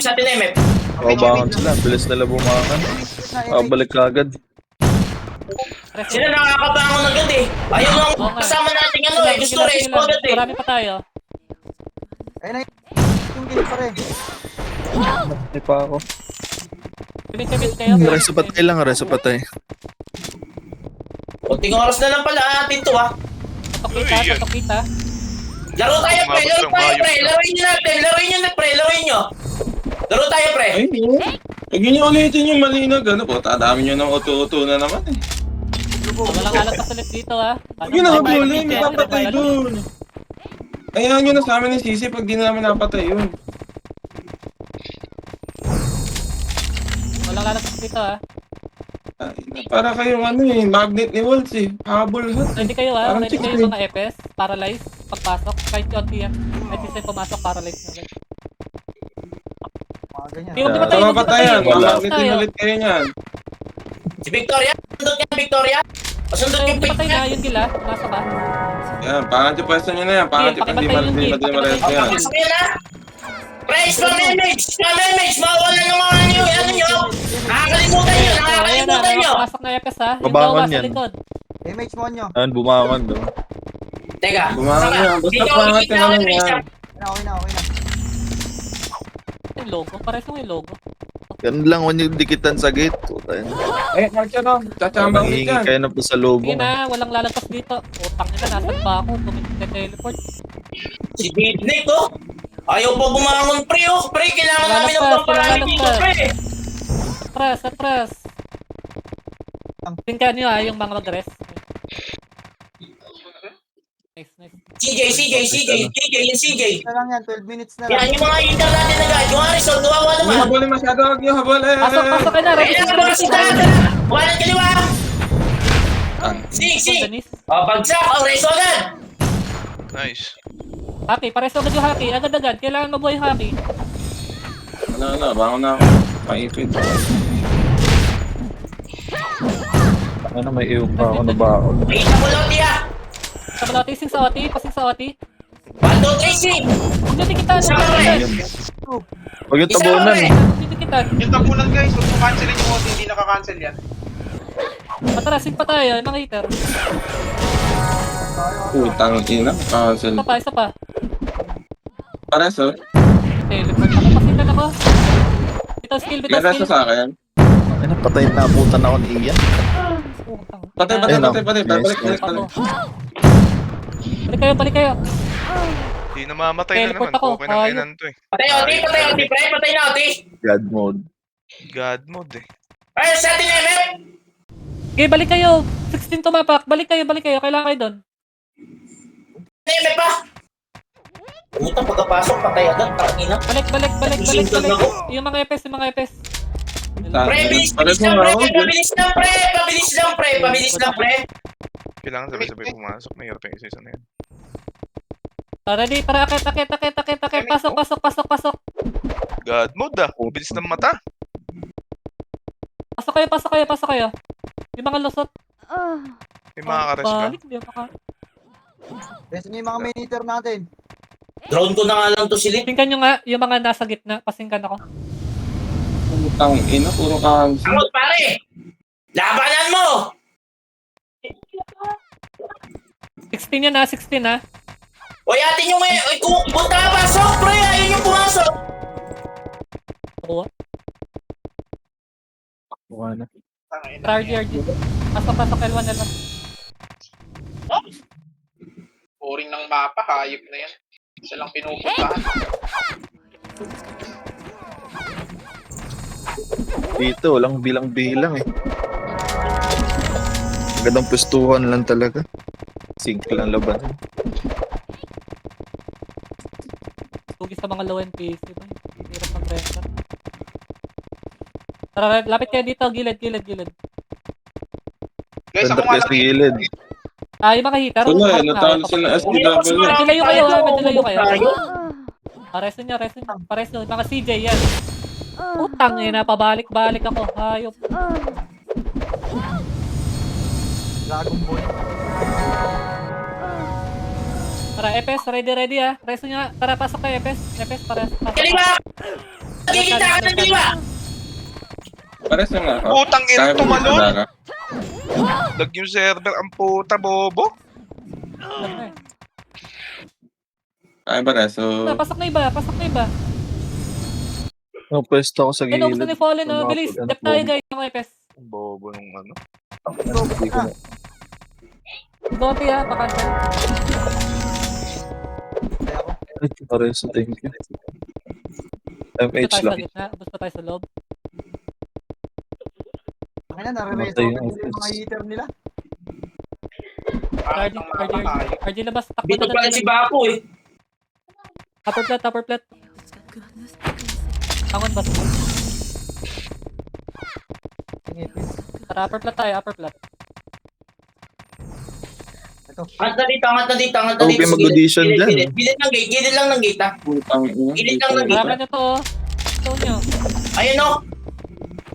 [SPEAKER 1] Sa atin MF.
[SPEAKER 8] O, bangon sila. Bilis nila bumangon. Balik ka agad.
[SPEAKER 2] Press
[SPEAKER 1] Sila nakakabangon agad eh. Ayun ang
[SPEAKER 2] Oo nga.
[SPEAKER 1] kasama natin ano eh. Gusto
[SPEAKER 2] Sige
[SPEAKER 1] race
[SPEAKER 2] lang.
[SPEAKER 1] ko agad eh.
[SPEAKER 2] Marami pa tayo.
[SPEAKER 6] Ayun na yung gilid pa rin.
[SPEAKER 8] Hindi pa ako.
[SPEAKER 2] Commit kayo.
[SPEAKER 8] Reso patay lang. Reso patay.
[SPEAKER 1] Kunting oras na lang pala atin to ah.
[SPEAKER 2] Tutok kita.
[SPEAKER 1] Laro tayo pre, laro
[SPEAKER 3] Umabot
[SPEAKER 1] tayo
[SPEAKER 3] ng
[SPEAKER 1] pre.
[SPEAKER 3] hayop.
[SPEAKER 1] Laruin nyo natin, laruin nyo na pre, laruin nyo. Laro tayo pre.
[SPEAKER 5] Ay, huwag nyo ulitin yung malinag. Ano po, tadami nyo ng uto-uto na naman eh.
[SPEAKER 2] Walang alat pa ulit dito ha.
[SPEAKER 5] Huwag nyo nakabulin, may papatay doon. Ayahan nyo na sa amin ni Sisi pag di na namin napatay yun.
[SPEAKER 2] Walang alat pa dito ha.
[SPEAKER 5] Ay, para kayong ano eh, magnet ni Waltz eh. Habol hat.
[SPEAKER 2] Ready kayo ha.
[SPEAKER 5] Parang
[SPEAKER 2] Ready kayo
[SPEAKER 5] chicken.
[SPEAKER 2] mga EPS. Paralyze. Pagpasok. Kahit konti yan. Kahit isa pumasok, paralyze na agad.
[SPEAKER 6] Mga ganyan.
[SPEAKER 2] Hindi, huwag di patayin,
[SPEAKER 5] Sa
[SPEAKER 2] huwag di
[SPEAKER 5] mapatayan,
[SPEAKER 2] patayin.
[SPEAKER 5] mamagnetin
[SPEAKER 2] Tayo.
[SPEAKER 5] ulit kayo niyan.
[SPEAKER 1] Si Victoria, pasundot yan Victoria. Pasundot
[SPEAKER 2] Huwag
[SPEAKER 1] yung
[SPEAKER 2] di
[SPEAKER 1] pick
[SPEAKER 2] patayin
[SPEAKER 1] niya.
[SPEAKER 2] na. Yung gila. Pumasok ha.
[SPEAKER 5] Yan, pangat yung pwesto nyo na yan. Pangat yung
[SPEAKER 2] Pakibantay yung game,
[SPEAKER 5] hindi mares
[SPEAKER 2] pakibantay.
[SPEAKER 5] yan.
[SPEAKER 1] Pasok yan ha. Pre, spam image. Mawala ng mga ano nyo. Nakakalimutan nyo,
[SPEAKER 2] Ayan na.
[SPEAKER 1] nakakalimutan nyo.
[SPEAKER 2] Pumasok na EPS ha. Yung
[SPEAKER 8] Babangon
[SPEAKER 2] gawa sa
[SPEAKER 8] yan.
[SPEAKER 2] likod.
[SPEAKER 6] MH mo nyo.
[SPEAKER 8] Ayan, bumangon daw.
[SPEAKER 1] Teka,
[SPEAKER 5] Bumangon
[SPEAKER 1] saka,
[SPEAKER 5] yan, basta
[SPEAKER 1] dito
[SPEAKER 5] pangat
[SPEAKER 1] kita
[SPEAKER 5] ka
[SPEAKER 1] ako
[SPEAKER 5] lang
[SPEAKER 1] Trace,
[SPEAKER 5] yan.
[SPEAKER 6] Okay na.
[SPEAKER 2] Yung logo. Pares yung logo.
[SPEAKER 8] Ganun lang kung yung dikitan sa gate. Puta yun.
[SPEAKER 5] Eh, Archer no, tsachambang
[SPEAKER 8] Nangihingi
[SPEAKER 5] din yan.
[SPEAKER 8] kayo na po sa
[SPEAKER 2] Sige
[SPEAKER 8] lubong.
[SPEAKER 2] na. Walang lalagpas dito. Utang nila. Nasaan ba ako? Teleport.
[SPEAKER 1] si Bidnick oh. Ayaw pa bumangon pre oh. Pre, kailangan namin ng pamparami dito pre.
[SPEAKER 2] Atras. Tingnan nyo ha. Yung mga mag-rest. Nice.
[SPEAKER 1] CJ.
[SPEAKER 6] Na lang yan, 12 minutes na lang.
[SPEAKER 1] Yan, yung mga hitter natin na guys. Yung Harrison, kawawa
[SPEAKER 5] Huwag
[SPEAKER 1] naman.
[SPEAKER 5] habulin masyado, huwag nyo habol eh.
[SPEAKER 2] Pasok ka na. Ready
[SPEAKER 1] Kailangan
[SPEAKER 2] ka
[SPEAKER 1] mo kasi talaga. Walang kaliwa. Sig.
[SPEAKER 2] Denise.
[SPEAKER 1] O, bagsak. O, reso agad.
[SPEAKER 3] Nice.
[SPEAKER 2] Haki, pares agad yung haki. Agad-agad. Kailangan mabuhay yung haki.
[SPEAKER 5] Ano, bangon na ako. Paipit.
[SPEAKER 8] Ano, may iyong pa ako na baon.
[SPEAKER 1] Kita mo lang diya.
[SPEAKER 2] Sa balati, sing sa oti. Pasing sa oti.
[SPEAKER 1] 1, 2, 3, sig.
[SPEAKER 2] Hindi kita.
[SPEAKER 1] Isa ka, pre.
[SPEAKER 8] Huwag yung
[SPEAKER 1] Isa ka,
[SPEAKER 8] tabunan.
[SPEAKER 1] pre.
[SPEAKER 2] Hindi kita.
[SPEAKER 7] Yung tabunan guys, huwag mo cancelin yung OT, hindi nakakancel yan.
[SPEAKER 2] Matarasing pa tayo. Yung mga heater.
[SPEAKER 5] Utang ina, cancel.
[SPEAKER 2] Isa pa.
[SPEAKER 5] Pares oh.
[SPEAKER 2] Teleport ako. Pasindan ako. Bitaw skill.
[SPEAKER 5] May resto sa akin.
[SPEAKER 8] Ano, patay na abutan ako ni Ian.
[SPEAKER 5] Patay.
[SPEAKER 8] Ayun, oh.
[SPEAKER 5] Balik.
[SPEAKER 2] Balik kayo.
[SPEAKER 3] Di namamatay na
[SPEAKER 2] Teleport
[SPEAKER 3] naman.
[SPEAKER 2] ako.
[SPEAKER 3] Okay na inan to eh.
[SPEAKER 1] Patay, Oti, pre. Patay na, Oti.
[SPEAKER 8] God mode.
[SPEAKER 3] God mode eh.
[SPEAKER 1] Ay, sa atin, MF.
[SPEAKER 2] Okay, balik kayo. 16 tumapak. Balik kayo. Kailangan kayo doon.
[SPEAKER 1] MF pa. Puta, pagkapasok, patay agad. Tangina.
[SPEAKER 2] Balik.
[SPEAKER 1] Isingkad na ko.
[SPEAKER 2] Yung mga EPS.
[SPEAKER 1] Pre, bilis
[SPEAKER 5] Pares
[SPEAKER 1] lang,
[SPEAKER 5] mo
[SPEAKER 1] pre.
[SPEAKER 5] ako.
[SPEAKER 1] Pabilis lang, pre.
[SPEAKER 3] Kailangan sabay-sabay pumasok. Mahirap yung isa-isa na yan.
[SPEAKER 2] Ready? Tara, akit. Pasok.
[SPEAKER 3] God mode ah. Bilis ng mata.
[SPEAKER 2] Pasok kayo. Yung mga lusot.
[SPEAKER 3] May makakares ka.
[SPEAKER 2] Balik, hindi ako
[SPEAKER 6] Rest nyo yung mga monitor natin.
[SPEAKER 1] Drone ko na nga lang to silip.
[SPEAKER 2] Tingnan nyo nga, yung mga nasa gitna. Pasingkan ako.
[SPEAKER 5] Utang ina, puro cancel.
[SPEAKER 1] Out, pare. Labanan mo.
[SPEAKER 2] 16 yan ha, 16 ha.
[SPEAKER 1] O, atin yung kung punta ka pasok, pre. Ayun yung pumasok.
[SPEAKER 2] Oo.
[SPEAKER 8] mana.
[SPEAKER 7] Tangina.
[SPEAKER 2] RGRG. Pasok L1, L1.
[SPEAKER 7] Boring ng mapa, hayop na yan. Isa lang pinupuntahan.
[SPEAKER 8] Dito, walang bilang-bilang eh. Magandang pwestuhan lang talaga. Single lang laban.
[SPEAKER 2] Tugi sa mga low NPC ba? Hirap mag-render. Tara, lapit kayo dito. Gilid.
[SPEAKER 7] Guys,
[SPEAKER 8] Ganda
[SPEAKER 7] ako nga
[SPEAKER 8] kaya
[SPEAKER 7] lang
[SPEAKER 8] sa gilid.
[SPEAKER 2] Yung mga hitter.
[SPEAKER 5] Wala,
[SPEAKER 2] harap na,
[SPEAKER 5] natalo
[SPEAKER 2] harap
[SPEAKER 5] sila
[SPEAKER 2] na.
[SPEAKER 5] SDW.
[SPEAKER 2] Medyo layo kayo, medyo layo kayo.
[SPEAKER 1] Tayo.
[SPEAKER 2] Resto nyo. Pares nyo. Mga CJ yan. Putang ina, pabalik-balik ako. Hayop.
[SPEAKER 6] Dragon Ball.
[SPEAKER 2] Tara, EPS, ready ah. Resto nyo. Tara, pasok kayo, EPS. EPS, pasok.
[SPEAKER 1] Kaliwa! Nagkikita ka ng kaliwa!
[SPEAKER 5] Pares na nga.
[SPEAKER 3] Putang ina,
[SPEAKER 5] Kaya mo
[SPEAKER 3] tumalon.
[SPEAKER 5] Dara.
[SPEAKER 3] Lag yung server, ang puta, bobo.
[SPEAKER 5] Kaya pares, so...
[SPEAKER 2] Pasok na iba.
[SPEAKER 8] Ang pwesto ako sa
[SPEAKER 2] Eh, ubos na
[SPEAKER 8] gilid.
[SPEAKER 2] ni Fallen, bilis.
[SPEAKER 8] Ano
[SPEAKER 2] Dep tayo, guys. Mga EPS.
[SPEAKER 3] Ang bobo nung ano.
[SPEAKER 8] Hindi ko na.
[SPEAKER 2] Doti ha, pakansel.
[SPEAKER 6] Kaya ako.
[SPEAKER 8] Ay, Pareso, thank you.
[SPEAKER 2] Ubos
[SPEAKER 8] MH
[SPEAKER 2] pa tayo sa
[SPEAKER 8] lang.
[SPEAKER 2] gitna. Ubos pa tayo sa loob.
[SPEAKER 6] Ang ina, nare-reso
[SPEAKER 8] Matay yung
[SPEAKER 6] yung mga
[SPEAKER 8] office.
[SPEAKER 6] hitter nila.
[SPEAKER 7] Kahit ng mapa, hayop.
[SPEAKER 2] RG labas. Takbo
[SPEAKER 1] Dito
[SPEAKER 2] na
[SPEAKER 1] pala si Bapo eh.
[SPEAKER 2] Upper plat. Tangon ba?
[SPEAKER 6] Sige, please.
[SPEAKER 2] Tara, upper plat.
[SPEAKER 6] Ito.
[SPEAKER 1] Angat na dito.
[SPEAKER 8] Okay, mag-audition dyan.
[SPEAKER 1] Gilid lang ng gate ah.
[SPEAKER 5] Putang ina.
[SPEAKER 1] Gilid lang ng gate.
[SPEAKER 2] Harapan nyo to, oh. Ito nyo.
[SPEAKER 1] Ayun o.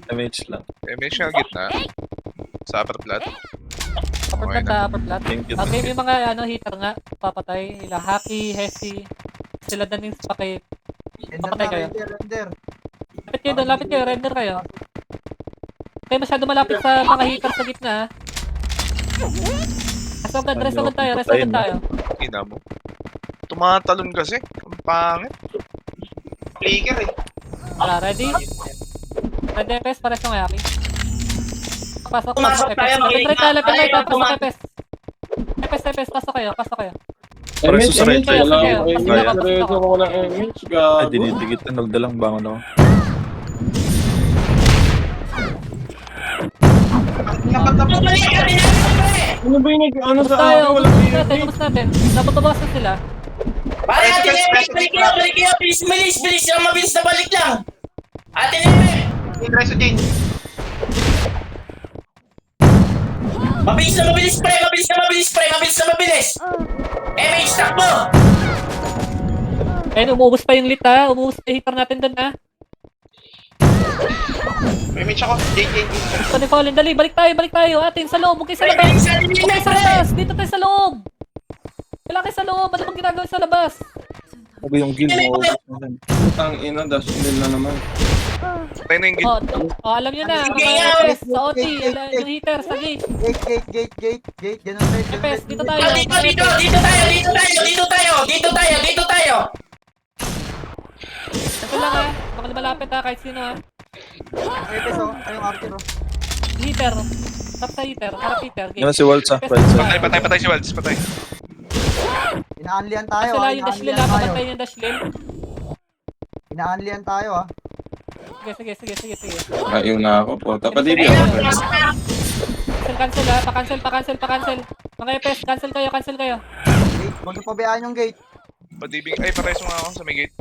[SPEAKER 8] MH lang.
[SPEAKER 3] MH nga gitna. Sa upper plat.
[SPEAKER 2] Upper
[SPEAKER 3] Okay
[SPEAKER 2] plat, upper plat.
[SPEAKER 8] Thank you.
[SPEAKER 2] Okay, yung mga hitter nga, papatay. Ila Haki, Hesi. Sila Danins pa kay...
[SPEAKER 6] Render
[SPEAKER 2] Papatay
[SPEAKER 6] na,
[SPEAKER 2] kayo.
[SPEAKER 6] render.
[SPEAKER 2] Lapit kayo doon, render kayo. Kayo masyado malapit sa mga hitter sa gitna, ha. Rest agad tayo.
[SPEAKER 3] Ina mo. Tumatalon kasi. Ang pangit.
[SPEAKER 7] Flicker eh.
[SPEAKER 2] Tara, ready? Ready, EPS, pares ng Haki.
[SPEAKER 1] Pumasok tayo,
[SPEAKER 2] Left and right, pasok
[SPEAKER 1] tumak-
[SPEAKER 2] EPS. EPS, pasok kayo.
[SPEAKER 8] Pareso sa red
[SPEAKER 2] Kaya,
[SPEAKER 8] side.
[SPEAKER 2] sige,
[SPEAKER 5] Wala
[SPEAKER 2] pasok
[SPEAKER 5] ko
[SPEAKER 2] na,
[SPEAKER 5] MH.
[SPEAKER 2] pasok
[SPEAKER 5] Redo
[SPEAKER 2] na.
[SPEAKER 5] ko walang MH.
[SPEAKER 8] Ay,
[SPEAKER 5] Gago.
[SPEAKER 8] dinidikit na. Nagdalang bangon ako.
[SPEAKER 7] Nakatapos.
[SPEAKER 5] Ano ba yung ano
[SPEAKER 2] Ubus
[SPEAKER 5] sa
[SPEAKER 2] tayo,
[SPEAKER 5] akin? Walang
[SPEAKER 2] ubus natin. Nababawasan sila.
[SPEAKER 1] Pare, Ate Neme, balik kayo. Bilis. Mabilis na balik lang. Ate Neme.
[SPEAKER 7] Reso Jane.
[SPEAKER 1] Mabilis na mabilis. MH, takbo.
[SPEAKER 2] Ayun, umuubos pa yung lit, ha. Umuubos pa yung hitter natin doon, ha.
[SPEAKER 7] May match ako. Jane.
[SPEAKER 2] Gusto ni Fallen, dali, balik tayo. Atin, sa loob, huwag kayo sa labas.
[SPEAKER 1] Bilis, Ate
[SPEAKER 2] Huwag
[SPEAKER 1] Neme,
[SPEAKER 2] kayo sa
[SPEAKER 1] pare.
[SPEAKER 2] labas, dito tayo sa loob. Kailangan kayo sa loob, ano bang ginagawa sa labas?
[SPEAKER 8] Ano yung guild mo?
[SPEAKER 5] Putang ina. Dash din na naman.
[SPEAKER 3] Tayo na yung gitna.
[SPEAKER 2] Alam nyo na,
[SPEAKER 1] Sige,
[SPEAKER 2] mga
[SPEAKER 1] nga.
[SPEAKER 2] EPS, sa OT, yung hitter, sa gate.
[SPEAKER 6] Gate. Ganun red.
[SPEAKER 2] EPS, dito tayo.
[SPEAKER 1] Dito tayo.
[SPEAKER 2] Ito lang, ha. Baka malapit, ha, kahit sino, ha.
[SPEAKER 6] Epes oh. Ayong archer oh.
[SPEAKER 2] Hitter. Tap sa hitter, harap hitter,
[SPEAKER 8] Yan
[SPEAKER 2] gate.
[SPEAKER 8] si Waltz ah. Right side.
[SPEAKER 3] Patay si Waltz. Patay.
[SPEAKER 6] Inaanlian tayo
[SPEAKER 2] Sila
[SPEAKER 6] ah.
[SPEAKER 2] yung dash lane,
[SPEAKER 6] Inaanlian
[SPEAKER 2] ha.
[SPEAKER 6] tayo.
[SPEAKER 2] Papatay yung dash lane.
[SPEAKER 6] Inaanlian tayo ah.
[SPEAKER 2] Sige.
[SPEAKER 5] Ayaw na ako po. Tapadibi ako.
[SPEAKER 2] Cancel, ha. Pa-cancel. Mga EPS, cancel kayo.
[SPEAKER 6] Gate. Huwag niyo pabayaan yung gate.
[SPEAKER 3] Padibing. Ay, pareso nga ako sa may gate.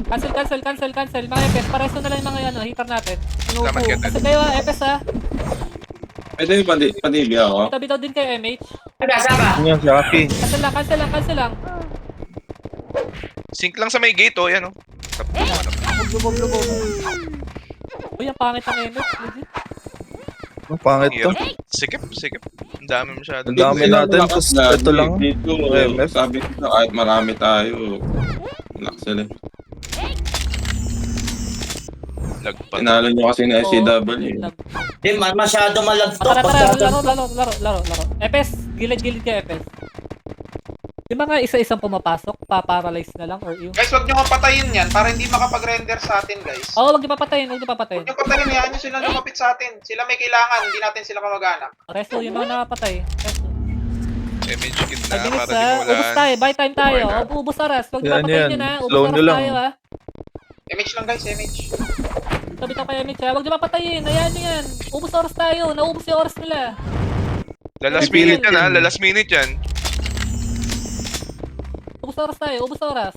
[SPEAKER 2] Cancel. Mga EPS, pareso na lang yung mga hitter natin.
[SPEAKER 3] Salamat ka,
[SPEAKER 2] Cancel kayo, ha. EPS, ha.
[SPEAKER 5] Pwede padibi ako.
[SPEAKER 2] Bitaw din kayo, MH.
[SPEAKER 1] Saka.
[SPEAKER 8] Yan si Aki.
[SPEAKER 2] Cancel lang.
[SPEAKER 3] Sync lang sa may gate, oh. Yan, oh.
[SPEAKER 6] Lubog.
[SPEAKER 2] Uy, ang pangit ng MH. Legit.
[SPEAKER 8] Ang pangit to.
[SPEAKER 3] Sikip. Ang dami masyado.
[SPEAKER 8] Ang dami natin. Tapos ito lang.
[SPEAKER 5] Dito,
[SPEAKER 8] MF.
[SPEAKER 5] sabi ko na kahit marami tayo. Relax sila.
[SPEAKER 3] Lagpat.
[SPEAKER 5] Tinalo nyo kasi na SCW.
[SPEAKER 1] Di, masyado malag to.
[SPEAKER 2] Tara,
[SPEAKER 1] Masyado.
[SPEAKER 2] laro. EPS, gilid kayo, EPS. Di ba nga isa-isang pumapasok, paparalyze na lang or yung...
[SPEAKER 7] Guys, wag nyo nga patayin yan para hindi makapag-render sa atin, guys.
[SPEAKER 2] Oo, wag niyo papatayin, wag niyo papatayin.
[SPEAKER 7] Huwag nyo patayin, hayaan nyo sila lumapit sa atin. Sila may kailangan, hindi natin sila kamag-anak.
[SPEAKER 2] Resto, yung mga nakapatay. Resto.
[SPEAKER 3] Image kit
[SPEAKER 2] 5
[SPEAKER 3] na
[SPEAKER 2] minutes
[SPEAKER 3] para di
[SPEAKER 2] ha,
[SPEAKER 3] mo
[SPEAKER 2] ubus
[SPEAKER 3] wala.
[SPEAKER 2] tayo, buy time tayo.
[SPEAKER 3] Okay na.
[SPEAKER 2] Ubus oras, wag niyo
[SPEAKER 8] Yan,
[SPEAKER 2] papatayin
[SPEAKER 8] yan.
[SPEAKER 2] yun ha. Ubus
[SPEAKER 8] Slow
[SPEAKER 2] oras
[SPEAKER 8] nyo lang.
[SPEAKER 2] tayo ha.
[SPEAKER 7] Image lang, guys, image.
[SPEAKER 2] Sabi ka kay Mitch ha, wag niyo papatayin, ayan nyo yan. Ubus oras tayo, naubos yung oras nila.
[SPEAKER 3] Last minute yan ha, last minute yan.
[SPEAKER 2] Ubus oras tayo, ubus oras.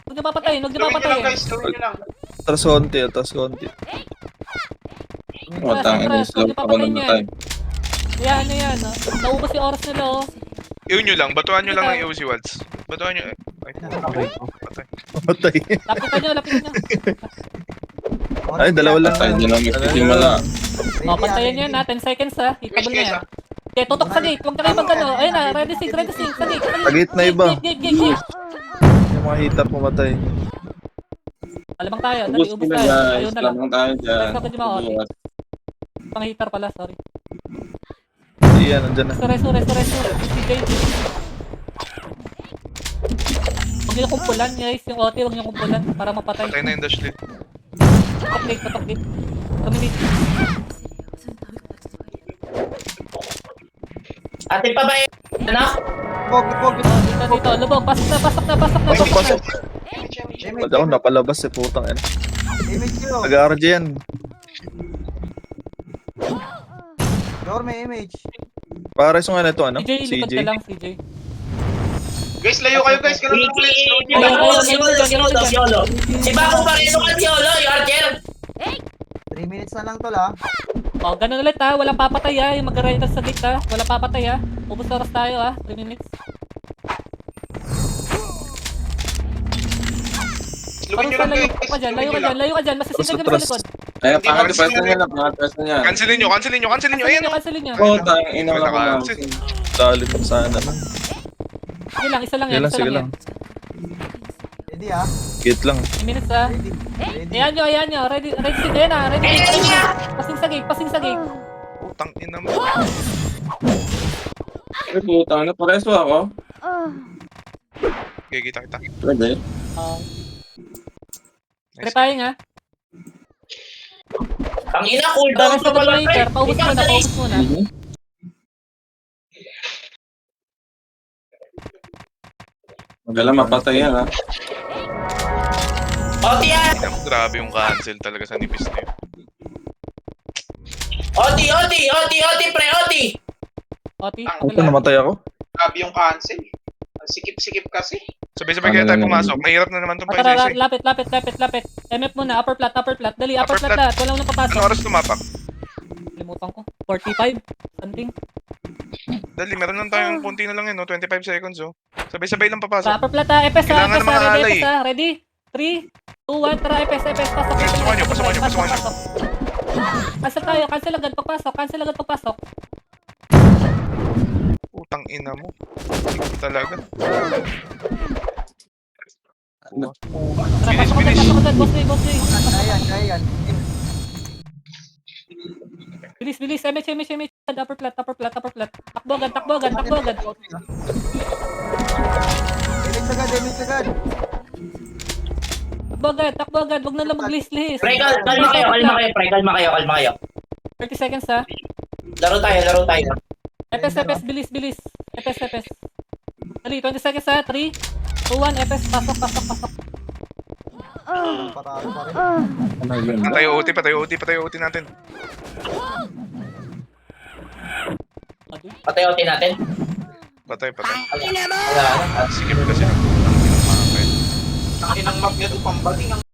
[SPEAKER 2] Wag niyo papatayin, wag niyo
[SPEAKER 7] Gawin nyo lang,
[SPEAKER 2] papatayin.
[SPEAKER 7] guys, gawin nyo lang.
[SPEAKER 8] Atras konti.
[SPEAKER 5] Matangin na slow pa ko ng time.
[SPEAKER 2] Ayan nyo yan, naubos yung oras nila oh.
[SPEAKER 3] Iyon nyo lang, batuhan nyo lang ng EOC Waltz. Batuhan nyo. Ay, patay.
[SPEAKER 8] Patay.
[SPEAKER 2] Lapitan nyo.
[SPEAKER 8] Ay, dalawa lang.
[SPEAKER 5] Tayo dyan lang, magtitimala.
[SPEAKER 2] O, pantayan nyo yan ha, 10 seconds ha.
[SPEAKER 7] Image,
[SPEAKER 2] Hitable
[SPEAKER 7] guys,
[SPEAKER 2] na yan. Okay, tutok sa gate, huwag na kayo mag-ano. Ayun na, ready sync, sa gate.
[SPEAKER 8] Sa gate na iba.
[SPEAKER 2] Gate.
[SPEAKER 8] Yung mga hitap pumatay.
[SPEAKER 2] Alamang tayo, dali,
[SPEAKER 5] Ubus
[SPEAKER 2] ubus
[SPEAKER 5] sila
[SPEAKER 2] tayo.
[SPEAKER 5] guys.
[SPEAKER 2] Ayun na lang.
[SPEAKER 5] Lamang tayo dyan.
[SPEAKER 2] Basta ko di maote. Pang hitar pala, sorry.
[SPEAKER 8] Iyan, nandyan na.
[SPEAKER 2] Resto. CJ. Huwag niyo kumpulan guys, yung OT huwag niyo kumpulan para mapatay.
[SPEAKER 3] Patay na yung dash lead.
[SPEAKER 2] Patok gate. Terminate.
[SPEAKER 1] Atin pa ba eh? Ano?
[SPEAKER 2] Dito, lubog, pasok na.
[SPEAKER 8] Pasok.
[SPEAKER 7] Image, image.
[SPEAKER 6] Image,
[SPEAKER 8] Wala ako napalabas eh, putang ina.
[SPEAKER 6] image yun.
[SPEAKER 8] Nag-RG yan.
[SPEAKER 6] Yor, may image.
[SPEAKER 8] Para sa nga na ito, ano?
[SPEAKER 2] CJ, likod ka lang, CJ.
[SPEAKER 7] Guys, layo kayo, guys. Ganun lang ulit. Slow nyo lang.
[SPEAKER 1] Si Yolo. Si Baku pa rin sukat si Yolo, yung Archer.
[SPEAKER 6] 3 minutes na lang tol ha.
[SPEAKER 2] O, ganun ulit ha, walang papatay ha, yung mag-rider sa gate ha. Walang papatay ha. Ubus oras tayo ha, 3 minutes.
[SPEAKER 7] Slowin nyo lang,
[SPEAKER 2] layo
[SPEAKER 7] guys.
[SPEAKER 2] ka dyan, masisindag ka
[SPEAKER 8] Basta
[SPEAKER 2] sa likod.
[SPEAKER 5] Ay, pangatras na niya.
[SPEAKER 3] Cancelin nyo. Ayan o.
[SPEAKER 2] Cancelin nyo.
[SPEAKER 5] Oo, tayong ina
[SPEAKER 3] Wala
[SPEAKER 5] ko
[SPEAKER 3] ka.
[SPEAKER 5] lang.
[SPEAKER 8] Dalit mo sana.
[SPEAKER 2] Sige lang, isa lang
[SPEAKER 8] Sige
[SPEAKER 2] yan,
[SPEAKER 8] lang,
[SPEAKER 2] isa
[SPEAKER 8] sige
[SPEAKER 2] lang
[SPEAKER 8] lang.
[SPEAKER 2] yan.
[SPEAKER 6] Ready ha.
[SPEAKER 8] Gate lang.
[SPEAKER 2] 3 minutes ha.
[SPEAKER 6] Ready.
[SPEAKER 2] Ayan nyo, ready sync, ayan na, ready sync. Pasing sa gate.
[SPEAKER 3] Putang ina mo.
[SPEAKER 5] Ay, putang na. Pareso ako.
[SPEAKER 3] Okay, kita.
[SPEAKER 5] Pwede.
[SPEAKER 2] Prepaying ha.
[SPEAKER 1] Ang ina, cooldown pa pala.
[SPEAKER 2] Paubos muna.
[SPEAKER 5] Magala mapatay yan ha.
[SPEAKER 1] Oti yan!
[SPEAKER 3] Ina mo, grabe yung cancel talaga sa nipis na yun.
[SPEAKER 1] Oti, pre, Oti!
[SPEAKER 2] Oti,
[SPEAKER 8] Ito, namatay ako.
[SPEAKER 7] Grabe yung cancel. Ang sikip-sikip kasi.
[SPEAKER 3] Sabay-sabay kaya tayo pumasok. Mahirap na naman itong
[SPEAKER 2] Tara,
[SPEAKER 3] paisay.
[SPEAKER 2] lapit. MF muna, upper plat. Dali, upper
[SPEAKER 3] Upper
[SPEAKER 2] plat
[SPEAKER 3] plat.
[SPEAKER 2] lahat. Walang nang papasok.
[SPEAKER 3] Ano oras tumapak?
[SPEAKER 2] Limutan ko. 45, something.
[SPEAKER 3] Dali, meron lang tayong konti na lang yun, no? 25 seconds, oh. Sabay-sabay lang
[SPEAKER 2] Sa
[SPEAKER 3] papasok.
[SPEAKER 2] upper plat ha, FS ha,
[SPEAKER 3] Kailangan ng mga
[SPEAKER 2] ready,
[SPEAKER 3] alay.
[SPEAKER 2] FS ha, ready? 3, 2, 1, tara, FS, pasok.
[SPEAKER 3] Pasukan nyo.
[SPEAKER 2] Cancel agad pagpasok.
[SPEAKER 3] Putang ina mo. Hindi talaga.
[SPEAKER 2] Tara, pasok agad, boss Ray.
[SPEAKER 6] Kaya yan.
[SPEAKER 2] Bilis, MH. Upper plat. Takbo agad.
[SPEAKER 6] Image agad.
[SPEAKER 2] Takbo agad, wag na lang mag-list.
[SPEAKER 1] Pre, kalma kayo.
[SPEAKER 2] 30 seconds ha.
[SPEAKER 1] Laro tayo.
[SPEAKER 2] FS, bilis. FS. Dali, 20 seconds ha. 3, 2, 1, FS, pasok.
[SPEAKER 6] Patalo pa rin.
[SPEAKER 3] Patayo OT natin.
[SPEAKER 1] Patay Oti natin.
[SPEAKER 3] Patay.
[SPEAKER 1] Wala.
[SPEAKER 3] Sikip kasi.
[SPEAKER 7] Ang inang map nito, pambaling ang